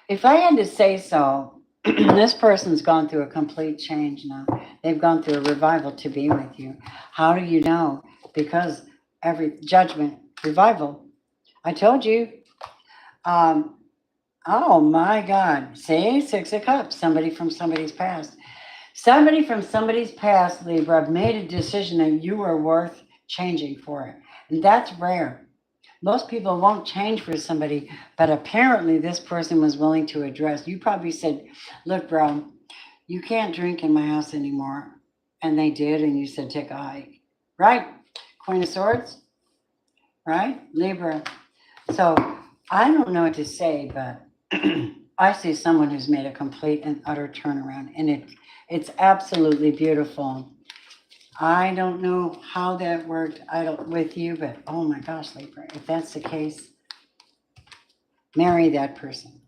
If I had to say so, this person's gone through a complete change now. They've gone through a revival to be with you. How do you know? Because every judgment, revival. I told you. Oh my God. See, Six of Cups. Somebody from somebody's past. Somebody from somebody's past, Libra, made a decision that you were worth changing for it. And that's rare. Most people won't change for somebody, but apparently this person was willing to address. You probably said, look, bro, you can't drink in my house anymore. And they did, and you said, take a hike. Right? Queen of Swords? Right? Libra. So I don't know what to say, but I see someone who's made a complete and utter turnaround, and it's absolutely beautiful. I don't know how that worked with you, but oh my gosh, Libra, if that's the case, marry that person.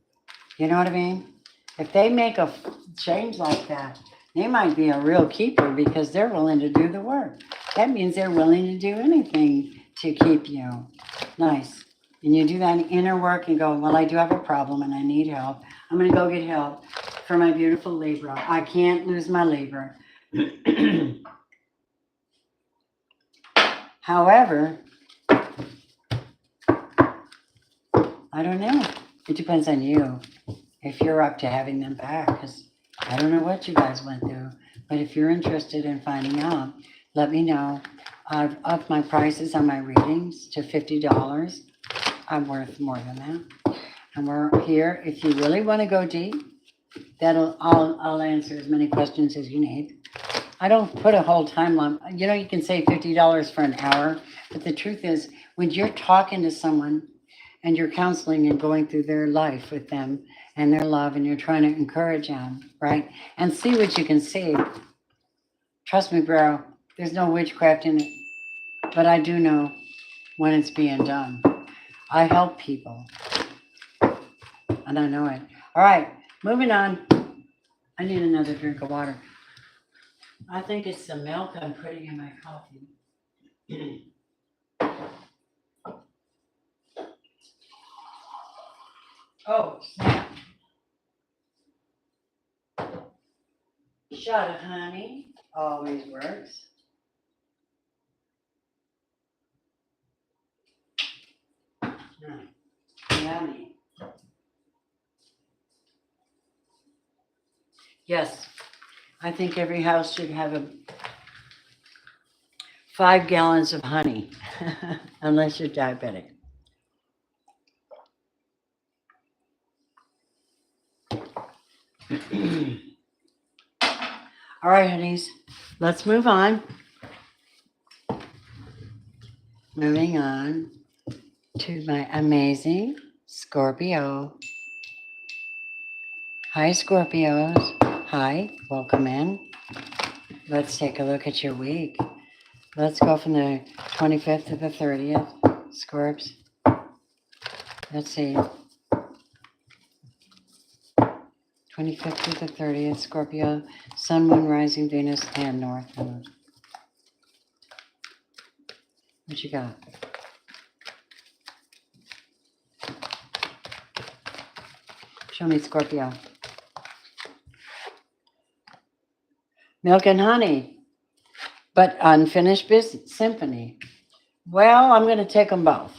You know what I mean? If they make a change like that, they might be a real keeper because they're willing to do the work. That means they're willing to do anything to keep you. Nice. And you do that inner work and go, well, I do have a problem and I need help. I'm going to go get help for my beautiful Libra. I can't lose my Libra. However, I don't know. It depends on you. If you're up to having them back, because I don't know what you guys went through. But if you're interested in finding out, let me know. I've upped my prices on my readings to $50. I'm worth more than that. And we're here. If you really want to go deep, I'll answer as many questions as you need. I don't put a whole timeline. You can say $50 for an hour, but the truth is, when you're talking to someone and you're counseling and going through their life with them and their love, and you're trying to encourage them, right? And see what you can see. Trust me, bro, there's no witchcraft in it, but I do know when it's being done. I help people, and I know it. All right, moving on. I need another drink of water. I think it's the milk I'm putting in my coffee. Oh, snap. Shot of honey always works. Yummy. Yes, I think every house should have 5 gallons of honey, unless you're diabetic. All right, honeys, let's move on. Moving on to my amazing Scorpio. Hi, Scorpios. Hi, welcome in. Let's take a look at your week. Let's go from the 25th to the 30th, Scorps. Let's see. 25th to the 30th, Scorpio, Sun, Moon, Rising, Venus, and North Node. What you got? Show me Scorpio. Milk and honey, but unfinished business, symphony. Well, I'm going to take them both.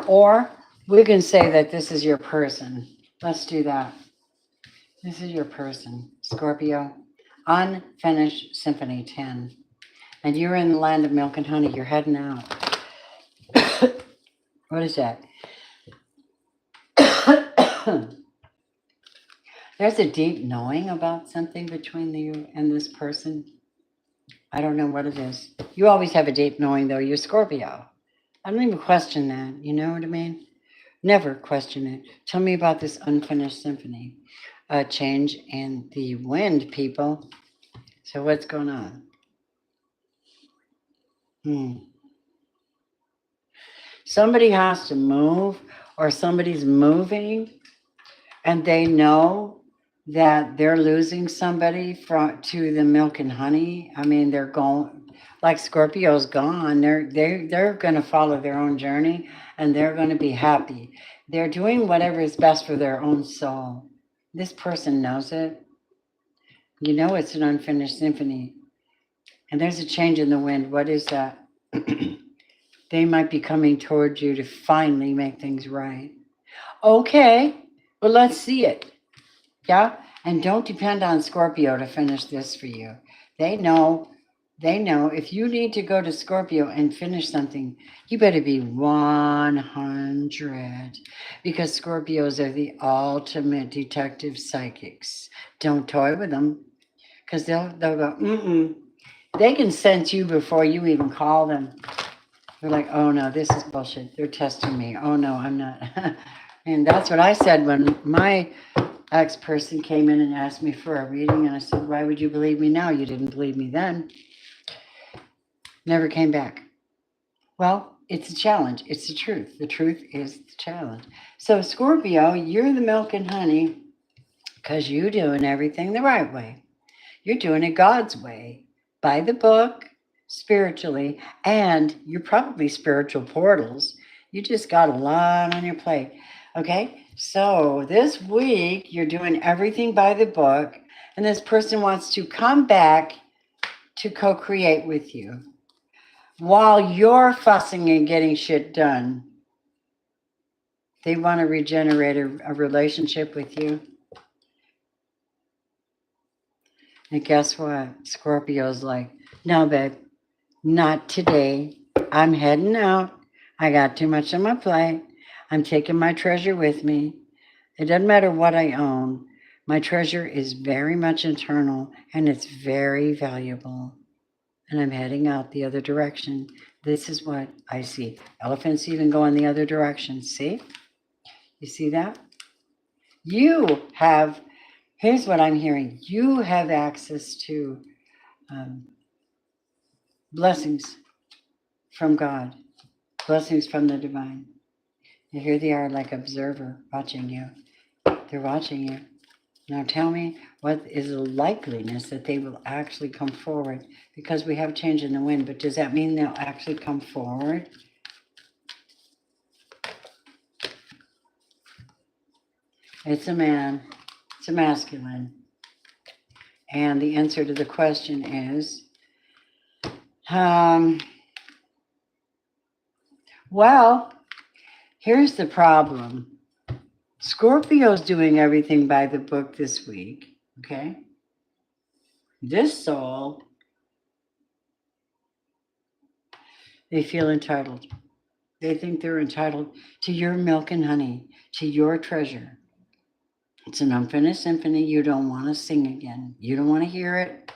Or we can say that this is your person. Let's do that. This is your person, Scorpio. Unfinished symphony 10. And you're in the land of milk and honey. You're heading out. What is that? There's a deep knowing about something between you and this person. I don't know what it is. You always have a deep knowing, though. You're Scorpio. I don't even question that. You know what I mean? Never question it. Tell me about this unfinished symphony. A change in the wind, people. So what's going on? Somebody has to move, or somebody's moving, and they know that they're losing somebody to the milk and honey. I mean, they're going, like Scorpio's gone. They're going to follow their own journey, and they're going to be happy. They're doing whatever is best for their own soul. This person knows it. You know it's an unfinished symphony. And there's a change in the wind. What is that? They might be coming towards you to finally make things right. Okay, well, let's see it. Yeah? And don't depend on Scorpio to finish this for you. They know if you need to go to Scorpio and finish something, you better be 100, because Scorpios are the ultimate detective psychics. Don't toy with them, because they'll go, They can sense you before you even call them. They're like, oh no, this is bullshit. They're testing me. Oh no, I'm not. And that's what I said when my ex-person came in and asked me for a reading. And I said, why would you believe me now? You didn't believe me then. Never came back. Well, it's a challenge. It's the truth. The truth is the challenge. So Scorpio, you're the milk and honey because you're doing everything the right way. You're doing it God's way, by the book, spiritually, and you're probably spiritual portals. You just got a lot on your plate. Okay, so this week you're doing everything by the book, and this person wants to come back to co-create with you while you're fussing and getting shit done. They want to regenerate a relationship with you. And guess what? Scorpio's like, no, babe, not today. I'm heading out. I got too much on my plate. I'm taking my treasure with me. It doesn't matter what I own. My treasure is very much internal, and it's very valuable. And I'm heading out the other direction. This is what I see. Elephants even go in the other direction. See? You see that? You have, here's what I'm hearing. You have access to blessings from God, blessings from the divine. And here they are like observer watching you. They're watching you. Now tell me, what is the likeliness that they will actually come forward? Because we have change in the wind, but does that mean they'll actually come forward? It's a man. It's a masculine. And the answer to the question is, well, here's the problem. Scorpio's doing everything by the book this week, okay? This soul, they feel entitled. They think they're entitled to your milk and honey, to your treasure. It's an unfinished symphony. You don't want to sing again. You don't want to hear it.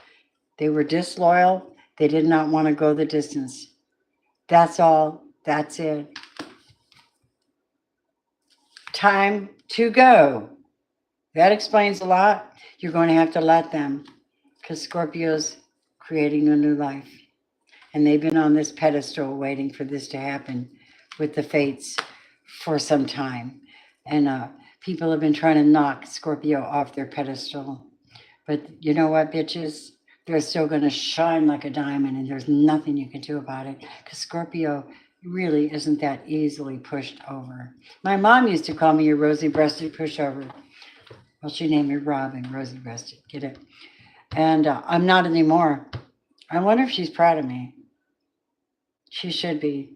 They were disloyal. They did not want to go the distance. That's all. That's it. Time to go. That explains a lot. You're going to have to let them, because Scorpio's creating a new life. And they've been on this pedestal waiting for this to happen with the fates for some time. And people have been trying to knock Scorpio off their pedestal. But you know what, bitches? They're still going to shine like a diamond, and there's nothing you can do about it, because Scorpio really isn't that easily pushed over. My mom used to call me a rosy-breasted pushover. Well, she named me Robin, rosy-breasted. Get it? And I'm not anymore. I wonder if she's proud of me. She should be.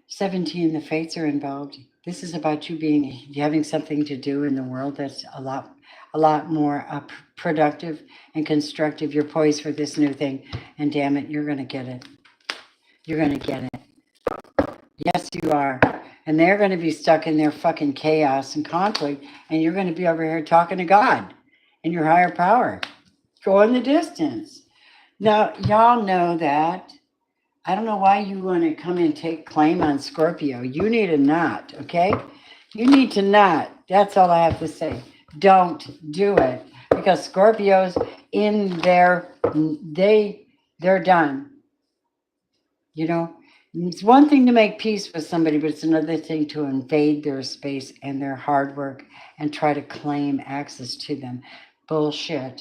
17, the fates are involved. This is about you having something to do in the world that's a lot more productive and constructive. You're poised for this new thing, and damn it, you're going to get it. You're going to get it. Yes, you are. And they're going to be stuck in their fucking chaos and conflict, and you're going to be over here talking to God and your higher power. Going the distance. Now, y'all know that. I don't know why you want to come and take claim on Scorpio. You need to not, okay? You need to not. That's all I have to say. Don't do it. Because Scorpios in there, they're done. You know, it's one thing to make peace with somebody, but it's another thing to invade their space and their hard work and try to claim access to them. Bullshit.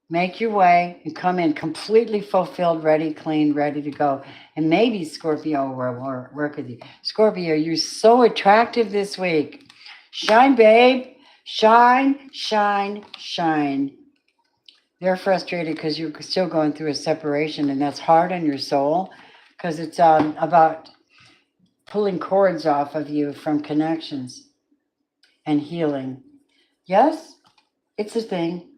Make your way and come in completely fulfilled, ready, clean, ready to go. And maybe Scorpio will work with you. Scorpio, you're so attractive this week. Shine, babe. Shine, shine, shine. They're frustrated because you're still going through a separation, and that's hard on your soul because it's about pulling cords off of you from connections and healing. Yes, it's a thing.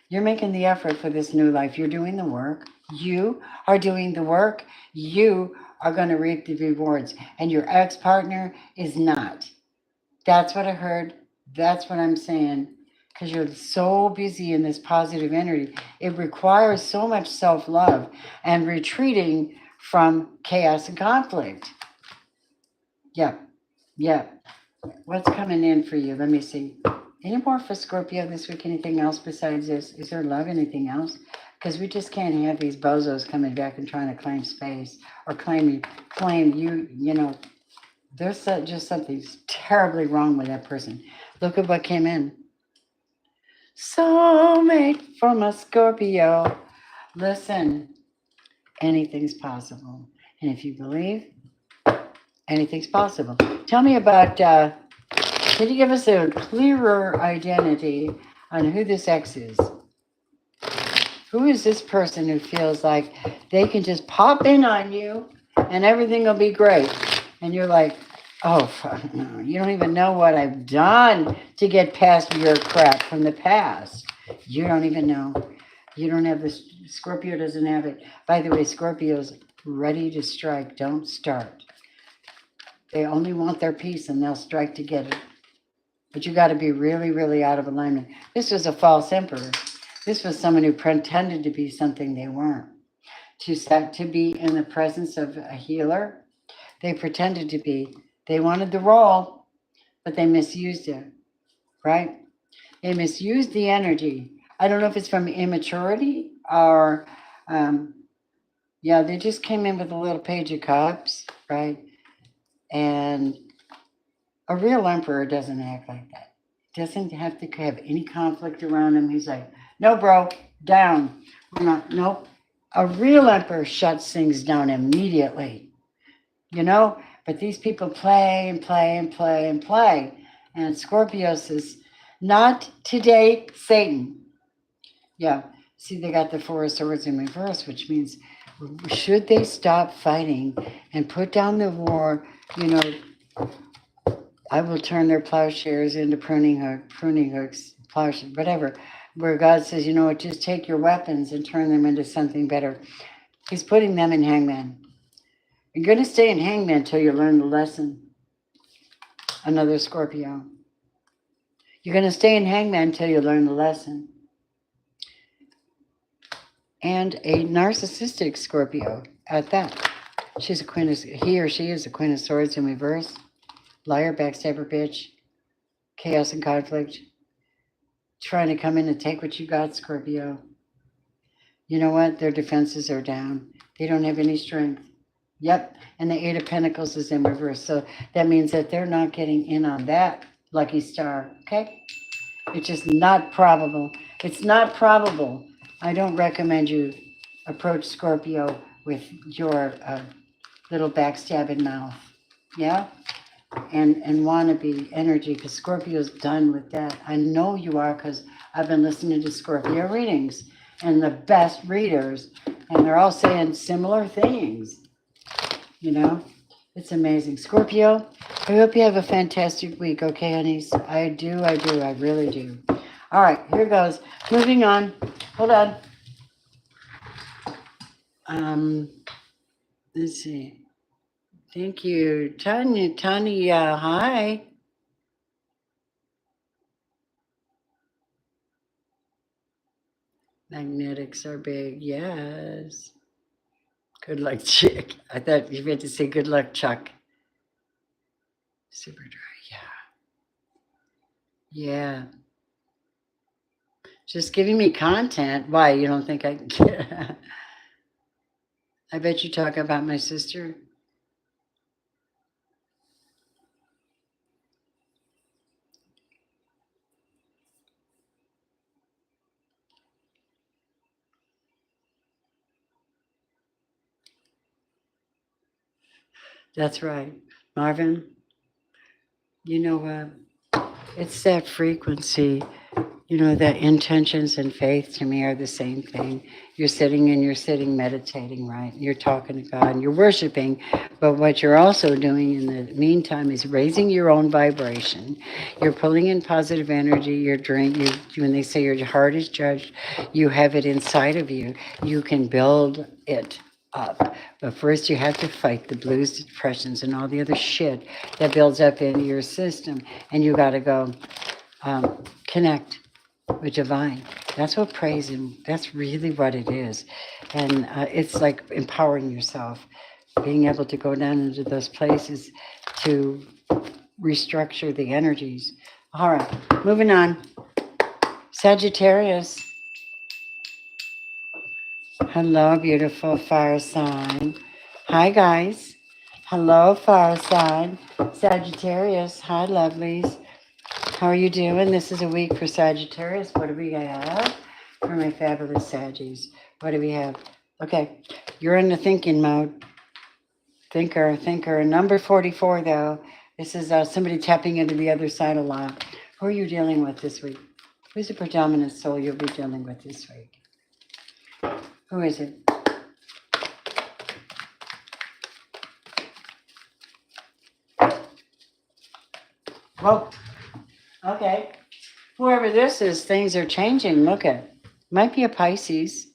You're making the effort for this new life. You're doing the work. You are doing the work. You are going to reap the rewards. And your ex-partner is not. That's what I heard. That's what I'm saying. Because you're so busy in this positive energy. It requires so much self-love and retreating from chaos and conflict. Yep. Yep. What's coming in for you? Let me see. Any more for Scorpio this week? Anything else besides this? Is there love? Anything else? Because we just can't have these bozos coming back and trying to claim space or claim you. You know, there's just something terribly wrong with that person. Look at what came in. Soulmate from a Scorpio. Listen, anything's possible. And if you believe, anything's possible. Tell me about... can you give us a clearer identity on who this ex is? Who is this person who feels like they can just pop in on you and everything will be great? And you're like, oh, fuck no. You don't even know what I've done to get past your crap from the past. You don't even know. You don't have this. Scorpio doesn't have it. By the way, Scorpio's ready to strike. Don't start. They only want their peace and they'll strike to get it. But you got to be really, really out of alignment. This was a false emperor. This was someone who pretended to be something they weren't. To be in the presence of a healer, they pretended to be. They wanted the role, but they misused it, right? They misused the energy. I don't know if it's from immaturity or, they just came in with a little page of cups, right? And a real emperor doesn't act like that. Doesn't have to have any conflict around him. He's like, no, bro, down. We're not, nope. A real emperor shuts things down immediately, you know? But these people play and play and play and play. And Scorpio says, not today, Satan. Yeah, see, they got the Four of Swords in reverse, which means should they stop fighting and put down the war, you know, I will turn their plowshares into pruning hooks, plowshares, whatever. Where God says, you know what, just take your weapons and turn them into something better. He's putting them in hangman. You're going to stay in hangman until you learn the lesson. Another Scorpio. You're going to stay in hangman until you learn the lesson. And a narcissistic Scorpio at that. He or she is a Queen of Swords in reverse. Liar, backstabber, bitch. Chaos and conflict. Trying to come in and take what you got, Scorpio. You know what? Their defenses are down. They don't have any strength. Yep. And the Eight of Pentacles is in reverse. So that means that they're not getting in on that lucky star. Okay? It's just not probable. It's not probable. I don't recommend you approach Scorpio with your little backstabbing mouth. Yeah? And wannabe energy, because Scorpio's done with that. I know you are, because I've been listening to Scorpio readings. and the best readers, and they're all saying similar things, you know? It's amazing. Scorpio, I hope you have a fantastic week, okay, honeys? I do, I really do. All right, here goes. Moving on. Hold on. Let's see. Thank you. Tanya, hi. Magnetics are big, yes. Good luck, Chick. I thought you meant to say good luck, Chuck. Super dry, yeah. Yeah. Just giving me content. Why, you don't think I can get I bet you talk about my sister. That's right. Marvin, you know what? It's that frequency. You know, that intentions and faith to me are the same thing. You're sitting meditating, right? You're talking to God and you're worshiping. But what you're also doing in the meantime is raising your own vibration. You're pulling in positive energy. When they say your heart is judged, you have it inside of you. You can build it up. But first you have to fight the blues, depressions, and all the other shit that builds up into your system. And you got to go connect with divine. That's what praise and that's really what it is. And it's like empowering yourself, being able to go down into those places to restructure the energies. All right, moving on. Sagittarius. Hello, beautiful fire sign. Hi, guys. Hello, fire sign. Sagittarius. Hi, lovelies. How are you doing? This is a week for Sagittarius. What do we have for my fabulous Saggies? What do we have? Okay, you're in the thinking mode. Thinker. Number 44, though. This is somebody tapping into the other side a lot. Who are you dealing with this week? Who's the predominant soul you'll be dealing with this week? Who is it? Whoa. Okay. Whoever this is, things are changing. Look at it. Might be a Pisces,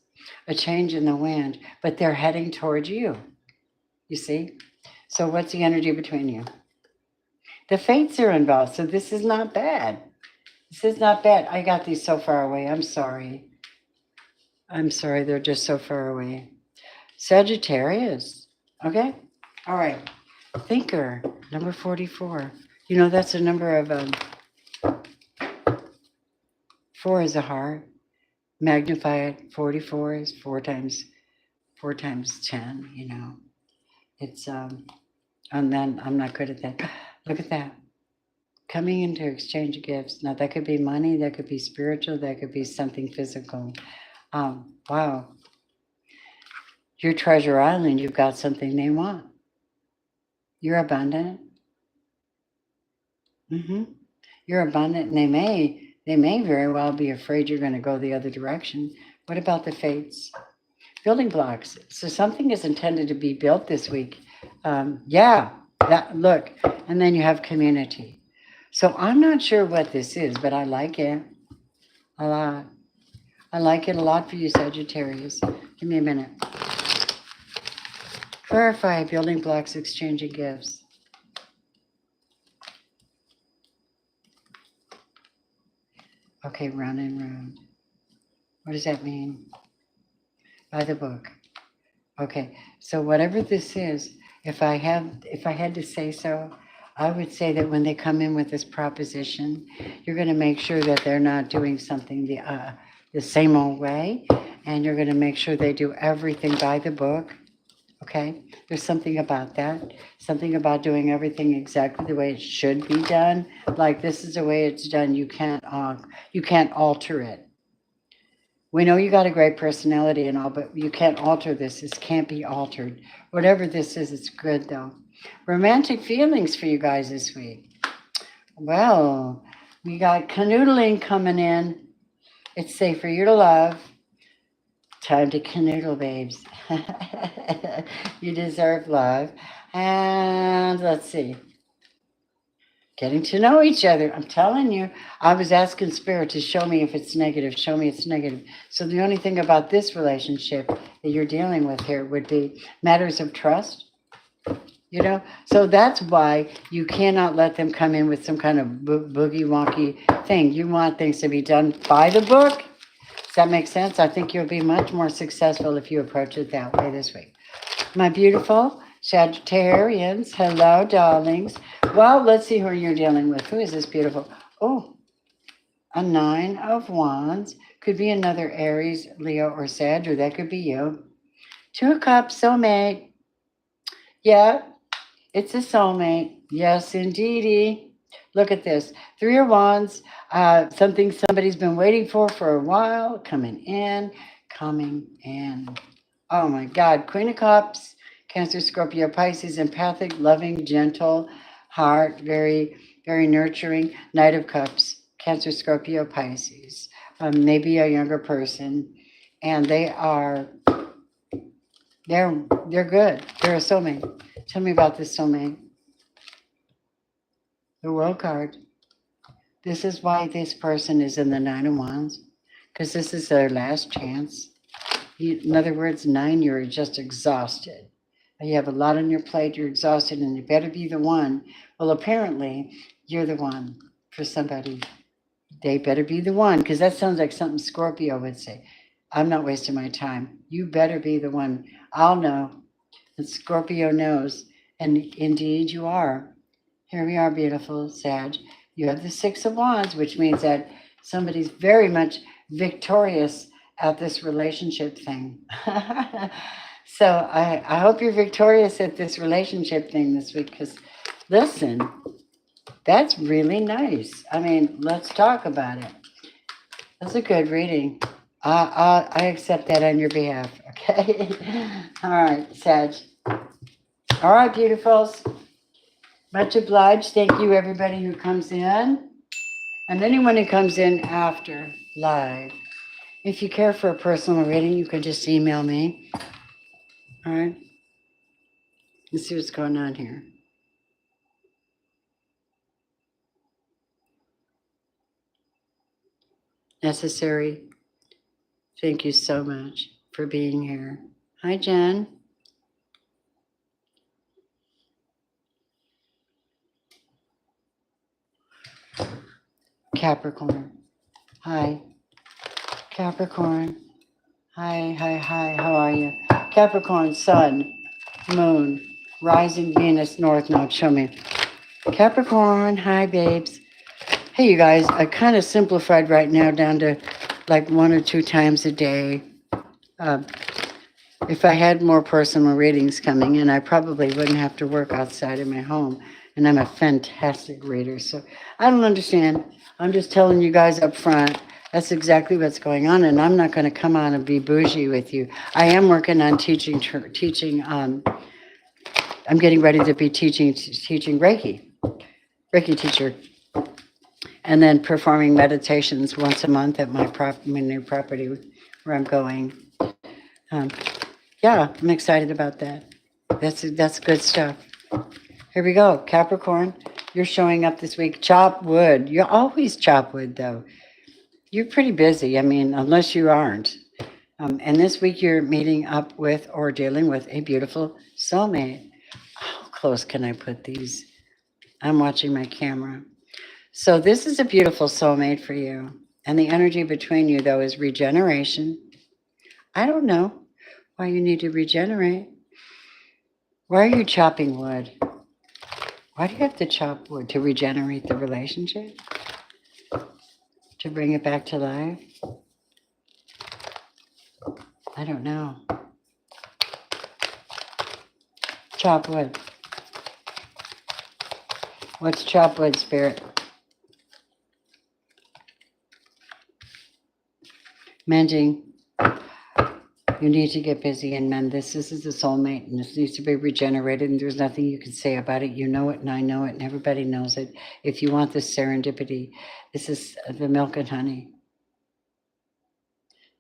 a change in the wind, but they're heading towards you. You see? So what's the energy between you? The fates are involved, so this is not bad. This is not bad. I got these so far away. I'm sorry. They're just so far away. Sagittarius. Okay? All right. Thinker, number 44. You know, that's a number of 4 is a heart. Magnify it. 44 is 4 times 10, you know. It's and then I'm not good at that. Look at that. Coming into exchange gifts. Now that could be money, that could be spiritual, that could be something physical. Wow. Your treasure island, you've got something they want. You're abundant. You're abundant, and they may very well be afraid you're going to go the other direction. What about the fates? Building blocks. So something is intended to be built this week. Look, and then you have community. So I'm not sure what this is, but I like it a lot. I like it a lot for you, Sagittarius. Give me a minute. Clarify building blocks, exchanging gifts. Okay, round and round. What does that mean? By the book. Okay, so whatever this is, if I had to say so, I would say that when they come in with this proposition, you're going to make sure that they're not doing something the same old way, and you're going to make sure they do everything by the book. Okay, there's something about that, something about doing everything exactly the way it should be done. Like this is the way it's done. You can't alter it. We know you got a great personality and all, but you can't alter this. This can't be altered. Whatever this is, it's good though. Romantic feelings for you guys this week. Well, we got canoodling coming in. It's safe for you to love. Time to canoodle, babes. You deserve love. And let's see. Getting to know each other. I'm telling you, I was asking Spirit to show me if it's negative. Show me it's negative. So the only thing about this relationship that you're dealing with here would be matters of trust. You know, so that's why you cannot let them come in with some kind of boogie wonky thing. You want things to be done by the book. Does that make sense? I think you'll be much more successful if you approach it that way this week. My beautiful Sagittarians, hello, darlings. Well, let's see who you're dealing with. Who is this beautiful? Oh, a 9 of Wands. Could be another Aries, Leo, or Sag, or that could be you. 2 of Cups, soulmate. Yeah, it's a soulmate. Yes, indeedy. Look at this. 3 of Wands. Something somebody's been waiting for a while. Coming in. Oh my God. Queen of Cups. Cancer, Scorpio, Pisces. Empathic, loving, gentle heart. Very, very nurturing. Knight of Cups. Cancer, Scorpio, Pisces. Maybe a younger person. And they're good. They're a soulmate. Tell me about this soulmate. The World card. This is why this person is in the 9 of Wands, because this is their last chance. In other words, 9, you're just exhausted. You have a lot on your plate, you're exhausted, and you better be the one. Well, apparently, you're the one for somebody. They better be the one, because that sounds like something Scorpio would say. I'm not wasting my time. You better be the one. I'll know. And Scorpio knows. And indeed, you are. Here we are, beautiful Sag. You have the 6 of Wands, which means that somebody's very much victorious at this relationship thing. So I hope you're victorious at this relationship thing this week, because listen, that's really nice. I mean, let's talk about it. That's a good reading. I accept that on your behalf, okay? All right, Sag. All right, beautifuls. Much obliged. Thank you, everybody who comes in. And anyone who comes in after live. If you care for a personal reading, you can just email me. All right? Let's see what's going on here. Necessary. Thank you so much for being here. Hi, Jen. Capricorn. Hi. Capricorn. Hi. How are you? Capricorn, Sun, Moon, Rising Venus, North Node. Show me. Capricorn. Hi, babes. Hey, you guys. I kind of simplified right now down to like 1 or 2 times a day. If I had more personal readings coming in, I probably wouldn't have to work outside of my home. And I'm a fantastic reader. So I don't understand. I'm just telling you guys up front, that's exactly what's going on. And I'm not going to come on and be bougie with you. I am working on teaching. I'm getting ready to be teaching Reiki teacher. And then performing meditations once a month at my new property where I'm going. Yeah, I'm excited about that. That's good stuff. Here we go. Capricorn, you're showing up this week. Chop wood. You always chop wood, though. You're pretty busy. I mean, unless you aren't. And this week you're meeting up with or dealing with a beautiful soulmate. How close can I put these? I'm watching my camera. So this is a beautiful soulmate for you. And the energy between you, though, is regeneration. I don't know why you need to regenerate. Why are you chopping wood? Why do you have to chop wood? To regenerate the relationship? To bring it back to life? I don't know. Chop wood. What's chop wood, Spirit? Mending. You need to get busy and mend this. This is a soulmate, and this needs to be regenerated, and there's nothing you can say about it. You know it, and I know it, and everybody knows it. If you want this serendipity, this is the milk and honey.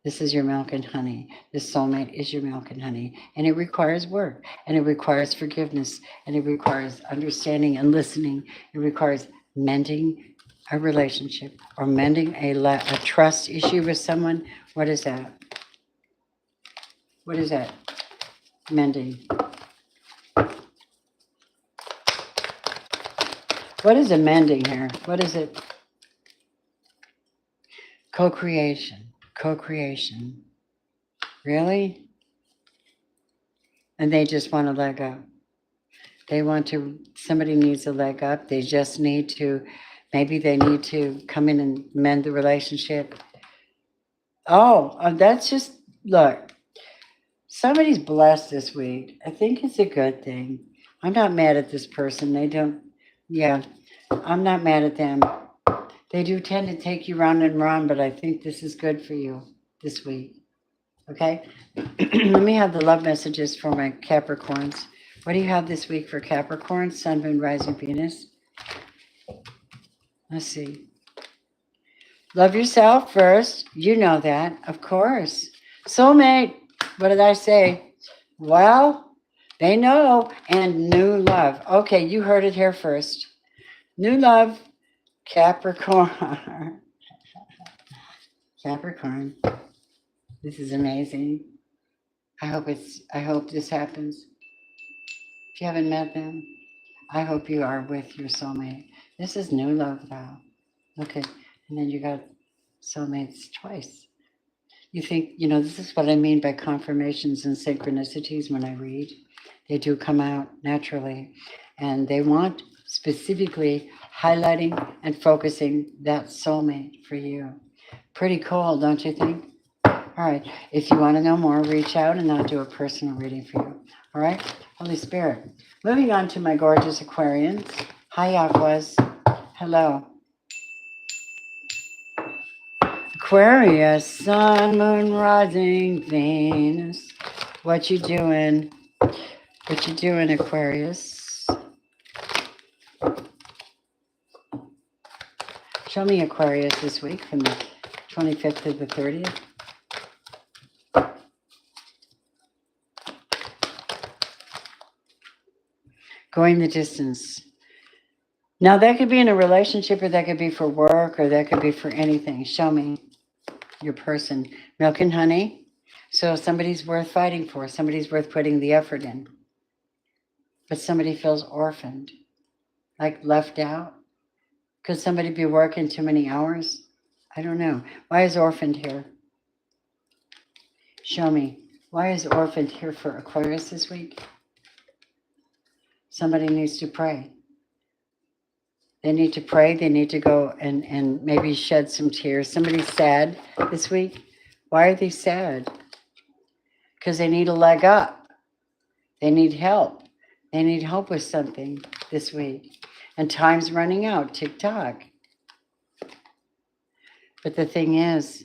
This is your milk and honey. This soulmate is your milk and honey. And it requires work. And it requires forgiveness. And it requires understanding and listening. It requires mending a relationship or mending a trust issue with someone. What is that? What is that? Mending. What is amending here? What is it? Co-creation. Co-creation. Really? And they just want to leg up. They want to, somebody needs a leg up. They just need to, maybe they need to come in and mend the relationship. Oh, that's just, look, somebody's blessed this week. I think it's a good thing. I'm not mad at this person. They don't, yeah, I'm not mad at them. They do tend to take you round and round, but I think this is good for you this week. Okay? Let me have the love messages for my Capricorns. What do you have this week for Capricorn, Sun, Moon, Rising, Venus? Let's see. Love yourself first. You know that, of course. Soulmate, what did I say? Well, they know. And new love. Okay, you heard it here first. New love, Capricorn. Capricorn. This is amazing. I hope this happens. If you haven't met them, I hope you are with your soulmate. This is new love, though. Okay, and then you got soulmates twice. You think, this is what I mean by confirmations and synchronicities when I read. They do come out naturally, and they want specifically highlighting and focusing that soulmate for you. Pretty cool, don't you think? All right, if you want to know more, reach out and I'll do a personal reading for you. All right, Holy Spirit. Moving on to my gorgeous Aquarians. Hi, Aquas. Hello. Aquarius, Sun, Moon, Rising, Venus. What you doing? What you doing, Aquarius? Show me Aquarius this week from the 25th to the 30th. Going the distance. Now, that could be in a relationship, or that could be for work, or that could be for anything. Show me your person. Milk and honey. So somebody's worth fighting for. Somebody's worth putting the effort in. But somebody feels orphaned, like left out. Could somebody be working too many hours? I don't know. Why is orphaned here? Show me. Why is orphaned here for Aquarius this week? Somebody needs to pray. They need to pray. They need to go and maybe shed some tears. Somebody's sad this week. Why are they sad? Because they need a leg up. They need help. They need help with something this week. And time's running out. Tick-tock. But the thing is,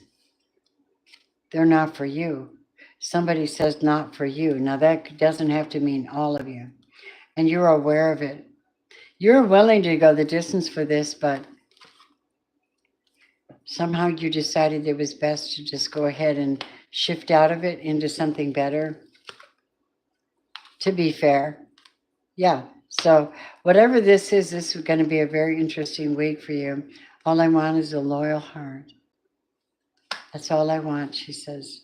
they're not for you. Somebody says not for you. Now, that doesn't have to mean all of you. And you're aware of it. You're willing to go the distance for this, but somehow you decided it was best to just go ahead and shift out of it into something better. To be fair. Yeah. So whatever this is going to be a very interesting week for you. All I want is a loyal heart. That's all I want, she says.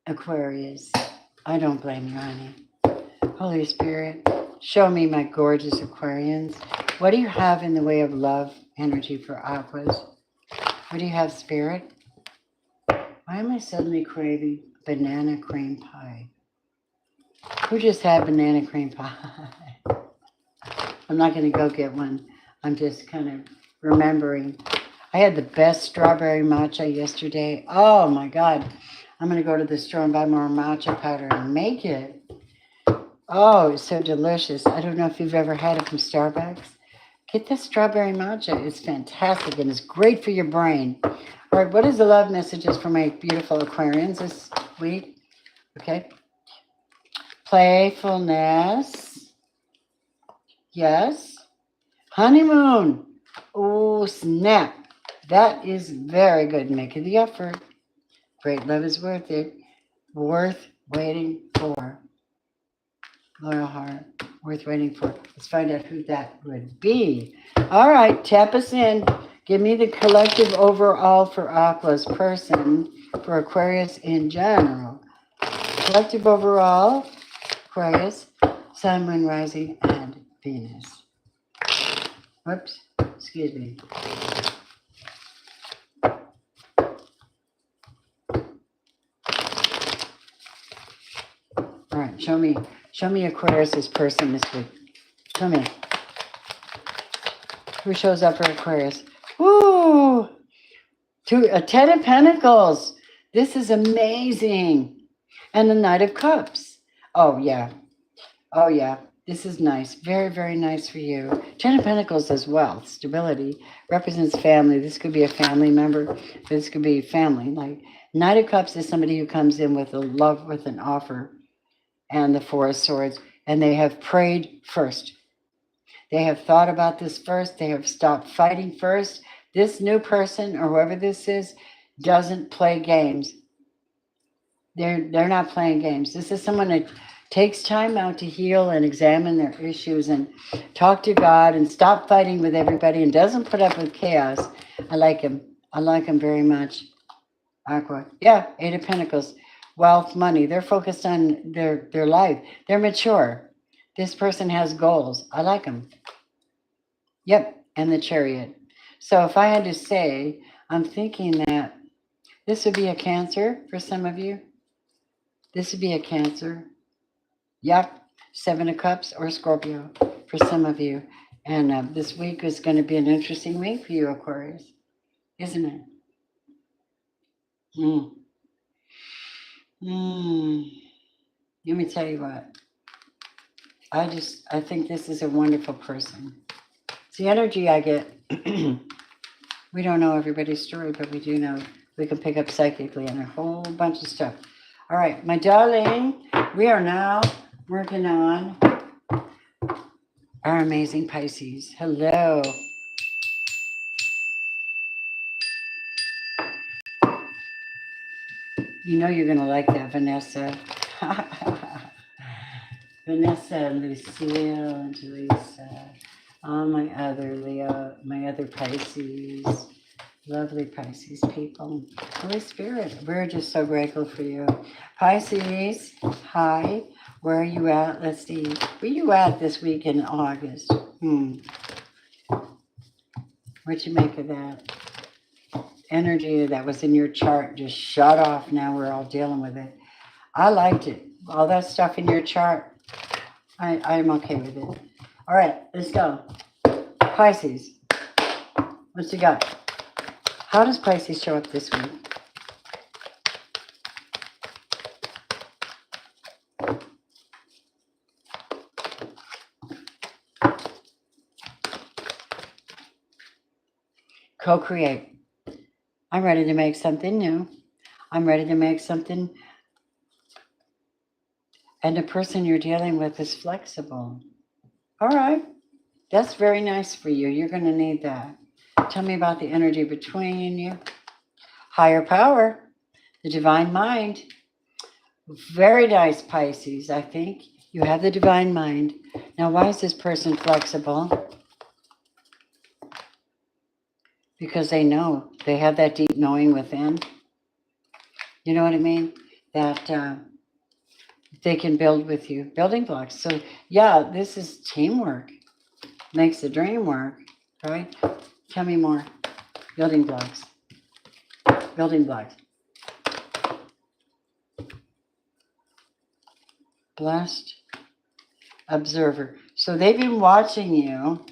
Aquarius. I don't blame you, honey. Holy Spirit, show me my gorgeous Aquarians. What do you have in the way of love energy for Aquas? What do you have, Spirit? Why am I suddenly craving banana cream pie? Who just had banana cream pie? I'm not going to go get one. I'm just kind of remembering. I had the best strawberry matcha yesterday. Oh, my God. I'm going to go to the store and buy more matcha powder and make it. Oh, it's so delicious. I don't know if you've ever had it from Starbucks. Get the strawberry matcha. It's fantastic and it's great for your brain. All right, what is the love messages for my beautiful Aquarians this week? Okay. Playfulness. Yes. Honeymoon. Oh, snap. That is very good. Making the effort. Great love is worth it. Worth waiting for. Loyal heart. Worth waiting for. Let's find out who that would be. All right, tap us in. Give me the collective overall for Aqua's person, for Aquarius in general. Collective overall, Aquarius, Sun, Moon, Rising, and Venus. Whoops, excuse me. All right, show me Aquarius's person this week. Show me. Who shows up for Aquarius? Woo! A 10 of Pentacles. This is amazing. And the Knight of Cups. Oh, yeah. Oh, yeah. This is nice. Very, very nice for you. 10 of Pentacles as well. Stability. Represents family. This could be a family member. This could be family. Like Knight of Cups is somebody who comes in with a love, with an offer. And the Four of Swords. And they have prayed first. They have thought about this first. They have stopped fighting first. This new person, or whoever this is, doesn't play games. They're not playing games. This is someone that takes time out to heal and examine their issues and talk to God and stop fighting with everybody and doesn't put up with chaos. I like him. I like him very much. Aqua. Yeah, 8 of Pentacles. Wealth, money. They're focused on their life. They're mature. This person has goals. I like them. Yep, and the Chariot. So if I had to say, I'm thinking that this would be a Cancer for some of you. This would be a Cancer. Yep, 7 of Cups or Scorpio for some of you. And this week is going to be an interesting week for you, Aquarius. Isn't it? Let me tell you what. I think this is a wonderful person. It's the energy I get. We don't know everybody's story, but we do know we can pick up psychically and a whole bunch of stuff. All right, my darling, we are now working on our amazing Pisces. Hello. You know you're going to like that, Vanessa. Vanessa, Lucille, and Lisa. All my other Leo, my other Pisces. Lovely Pisces people. Holy Spirit, we're just so grateful for you. Pisces, hi. Where are you at? Let's see. Where are you at this week in August? What'd you make of that? Energy that was in your chart just shut off. Now we're all dealing with it. I liked it. All that stuff in your chart, I'm okay with it. All right, let's go. Pisces, what you got? How does Pisces show up this week? Co-create. I'm ready to make something new. I'm ready to make something. And the person you're dealing with is flexible. All right. That's very nice for you. You're going to need that. Tell me about the energy between you. Higher power. The divine mind. Very nice, Pisces, I think. You have the divine mind. Now, why is this person flexible? Because they know. They have that deep knowing within. You know what I mean? That they can build with you. Building blocks. So, yeah, this is teamwork. Makes the dream work, right? Tell me more. Building blocks. Building blocks. Blessed observer. So they've been watching you,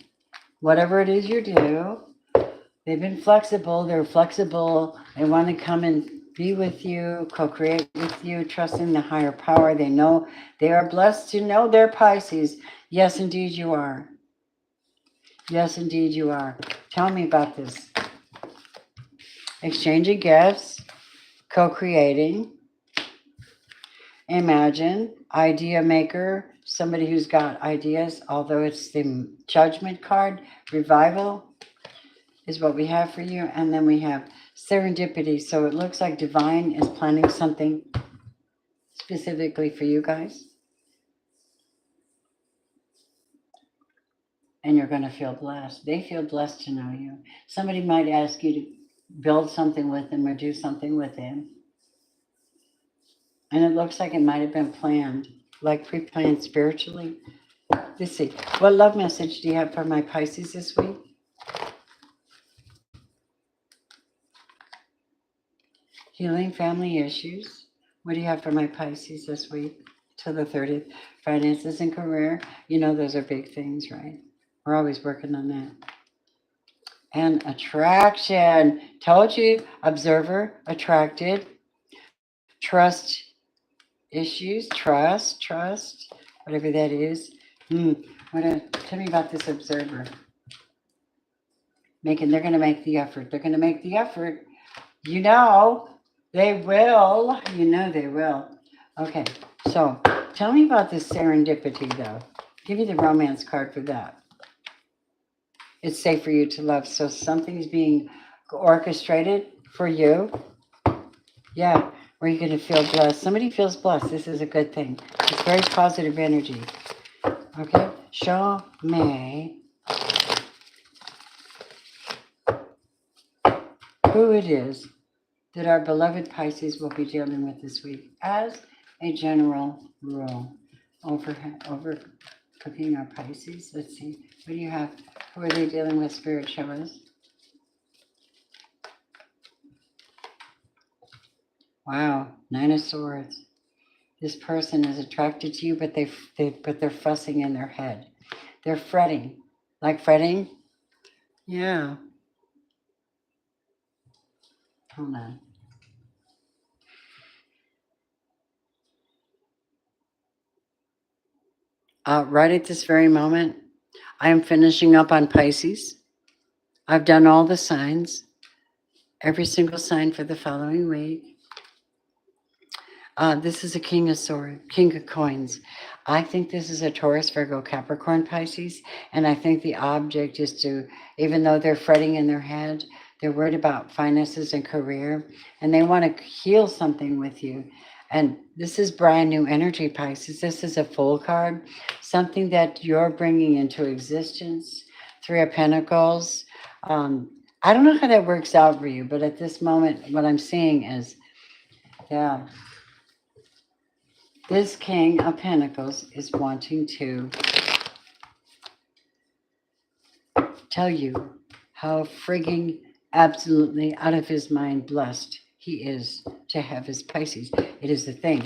whatever it is you do. They've been flexible. They're flexible. They want to come and be with you, co-create with you, trusting the higher power. They know they are blessed to know they're Pisces. Yes, indeed you are. Yes, indeed you are. Tell me about this. Exchanging gifts, co-creating, imagine, idea maker, somebody who's got ideas, although it's the Judgment card, revival, is what we have for you. And then we have serendipity. So it looks like divine is planning something specifically for you guys. And you're going to feel blessed. They feel blessed to know you. Somebody might ask you to build something with them or do something with them. And it looks like it might have been planned, like pre-planned spiritually. Let's see. What love message do you have for my Pisces this week? Healing family issues. What do you have for my Pisces this week? Till the 30th. Finances and career. You know those are big things, right? We're always working on that. And attraction. Told you. Observer. Attracted. Trust issues. Trust. Whatever that is. Tell me about this observer. They're going to make the effort. They're going to make the effort. You know they will. You know they will. Okay, so tell me about this serendipity, though. Give me the romance card for that. It's safe for you to love. So something's being orchestrated for you. Yeah, where you're going to feel blessed. Somebody feels blessed. This is a good thing. It's very positive energy. Okay, show me who it is that our beloved Pisces will be dealing with this week as a general rule. Over cooking our Pisces. Let's see. What do you have? Who are they dealing with? Spirit, show us. Wow, 9 of Swords. This person is attracted to you, but they're fussing in their head. They're fretting. Like fretting? Yeah. Hold on. Right at this very moment, I am finishing up on Pisces. I've done all the signs, every single sign for the following week. This is a King of Swords, King of Coins. I think this is a Taurus, Virgo, Capricorn, Pisces. And I think the object is to, even though they're fretting in their head, they're worried about finances and career, and they want to heal something with you. And this is brand new energy, Pisces. This is a full card, something that you're bringing into existence. 3 of Pentacles. I don't know how that works out for you, but at this moment, what I'm seeing is, yeah, this King of Pentacles is wanting to tell you how frigging absolutely out of his mind blessed he is to have his Pisces. It is the thing.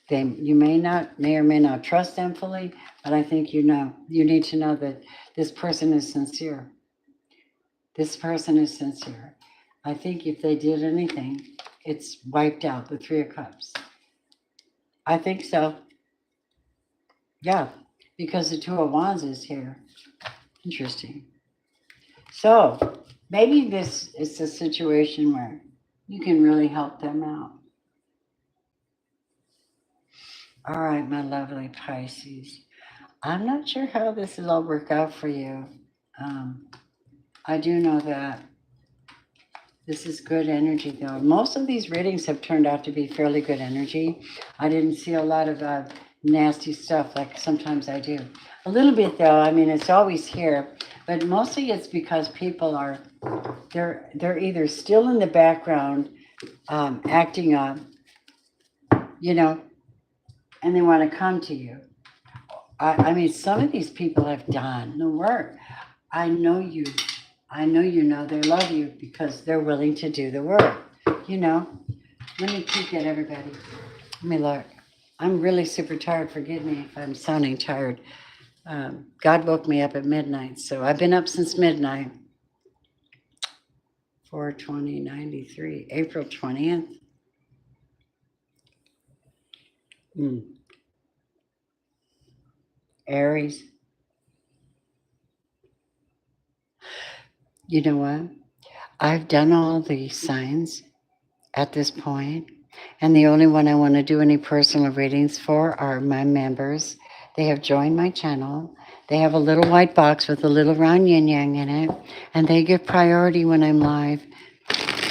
You may or may not trust them fully, but I think you need to know that this person is sincere. This person is sincere. I think if they did anything, it's wiped out, the 3 of Cups. I think so. Yeah, because the 2 of Wands is here. Interesting. So maybe this is a situation where you can really help them out. All right, my lovely Pisces. I'm not sure how this will all work out for you. I do know that this is good energy, though. Most of these readings have turned out to be fairly good energy. I didn't see a lot of nasty stuff like sometimes I do. A little bit, though. I mean, it's always here. But mostly it's because people they're either still in the background acting up, and they want to come to you. I mean, some of these people have done the work. I know you know they love you because they're willing to do the work. Let me peek at everybody. Let me look. I'm really super tired. Forgive me if I'm sounding tired. God woke me up at midnight, so I've been up since midnight. 4/20/93, April 20th. Aries. You know what? I've done all the signs at this point, and the only one I want to do any personal readings for are my members. They have joined my channel. They have a little white box with a little round yin-yang in it, and they give priority when I'm live.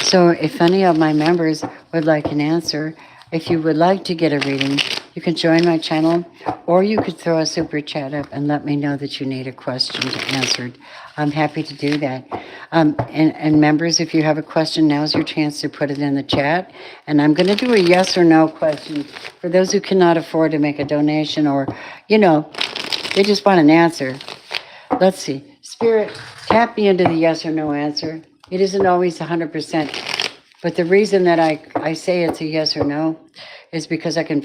So if any of my members would like an answer, if you would like to get a reading, you can join my channel, or you could throw a super chat up and let me know that you need a question answered. I'm happy to do that. And members, if you have a question, now's your chance to put it in the chat. And I'm going to do a yes or no question for those who cannot afford to make a donation, or, they just want an answer. Let's see. Spirit, tap me into the yes or no answer. It isn't always 100%. But the reason that I say it's a yes or no is because I can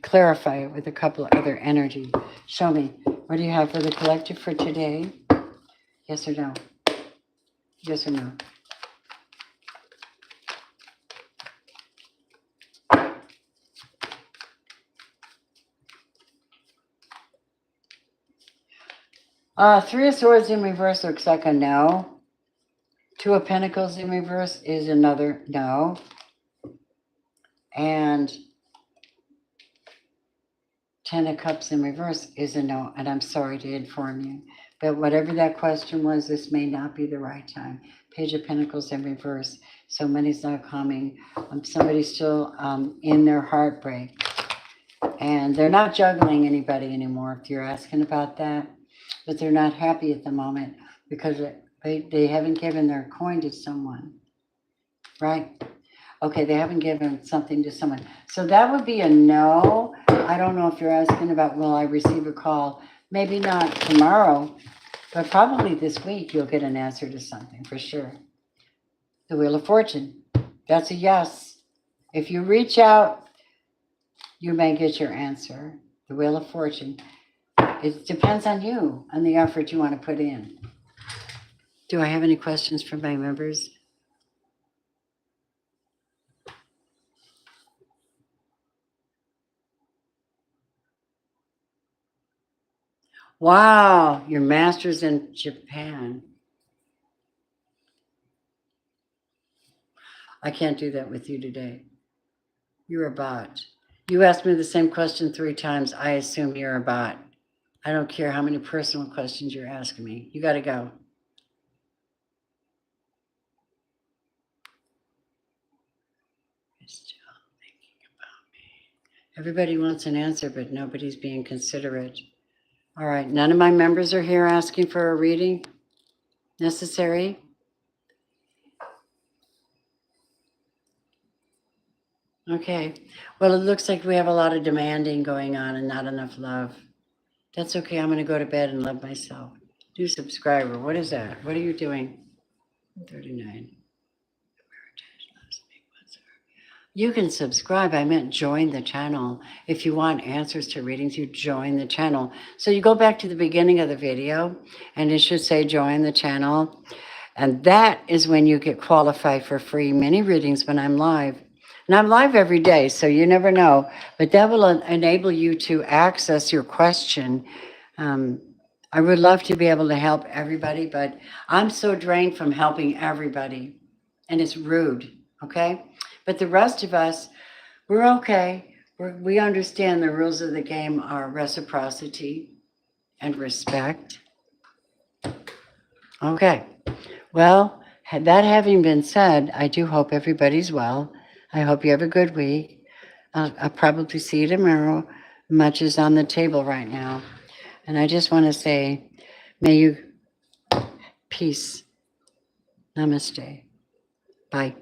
clarify it with a couple of other energy. Show me. What do you have for the collective for today? Yes or no? Yes or no? Three of Swords in reverse looks like a no. Two of Pentacles in reverse is another no. And 10 of Cups in reverse is a no. And I'm sorry to inform you. But whatever that question was, this may not be the right time. Page of Pentacles in reverse. So money's not coming. Somebody's still in their heartbreak. And they're not juggling anybody anymore, if you're asking about that. But they're not happy at the moment because they haven't given their coin to someone. Right? Okay, they haven't given something to someone. So that would be a no. I don't know if you're asking about, will I receive a call? Maybe not tomorrow, but probably this week you'll get an answer to something for sure. The Wheel of Fortune. That's a yes. If you reach out, you may get your answer. The Wheel of Fortune. It depends on you, on the effort you want to put in. Do I have any questions from my members? Wow, your master's in Japan. I can't do that with you today. You're a bot. You asked me the same question 3 times. I assume you're a bot. I don't care how many personal questions you're asking me. You got to go. Still thinking about me. Everybody wants an answer, but nobody's being considerate. All right, none of my members are here asking for a reading necessary. Okay, well, it looks like we have a lot of demanding going on and not enough love. That's okay, I'm going to go to bed and love myself. New subscriber, what is that? What are you doing? 39. You can subscribe. I meant join the channel. If you want answers to readings, you join the channel. So you go back to the beginning of the video and it should say join the channel. And that is when you get qualified for free mini readings when I'm live. And I'm live every day, so you never know. But that will enable you to access your question. I would love to be able to help everybody, but I'm so drained from helping everybody. And it's rude, okay? But the rest of us, we're okay. We understand the rules of the game are reciprocity and respect. Okay. Well, that having been said, I do hope everybody's well. I hope you have a good week. I'll probably see you tomorrow. Much is on the table right now. And I just want to say, may you peace. Namaste. Bye.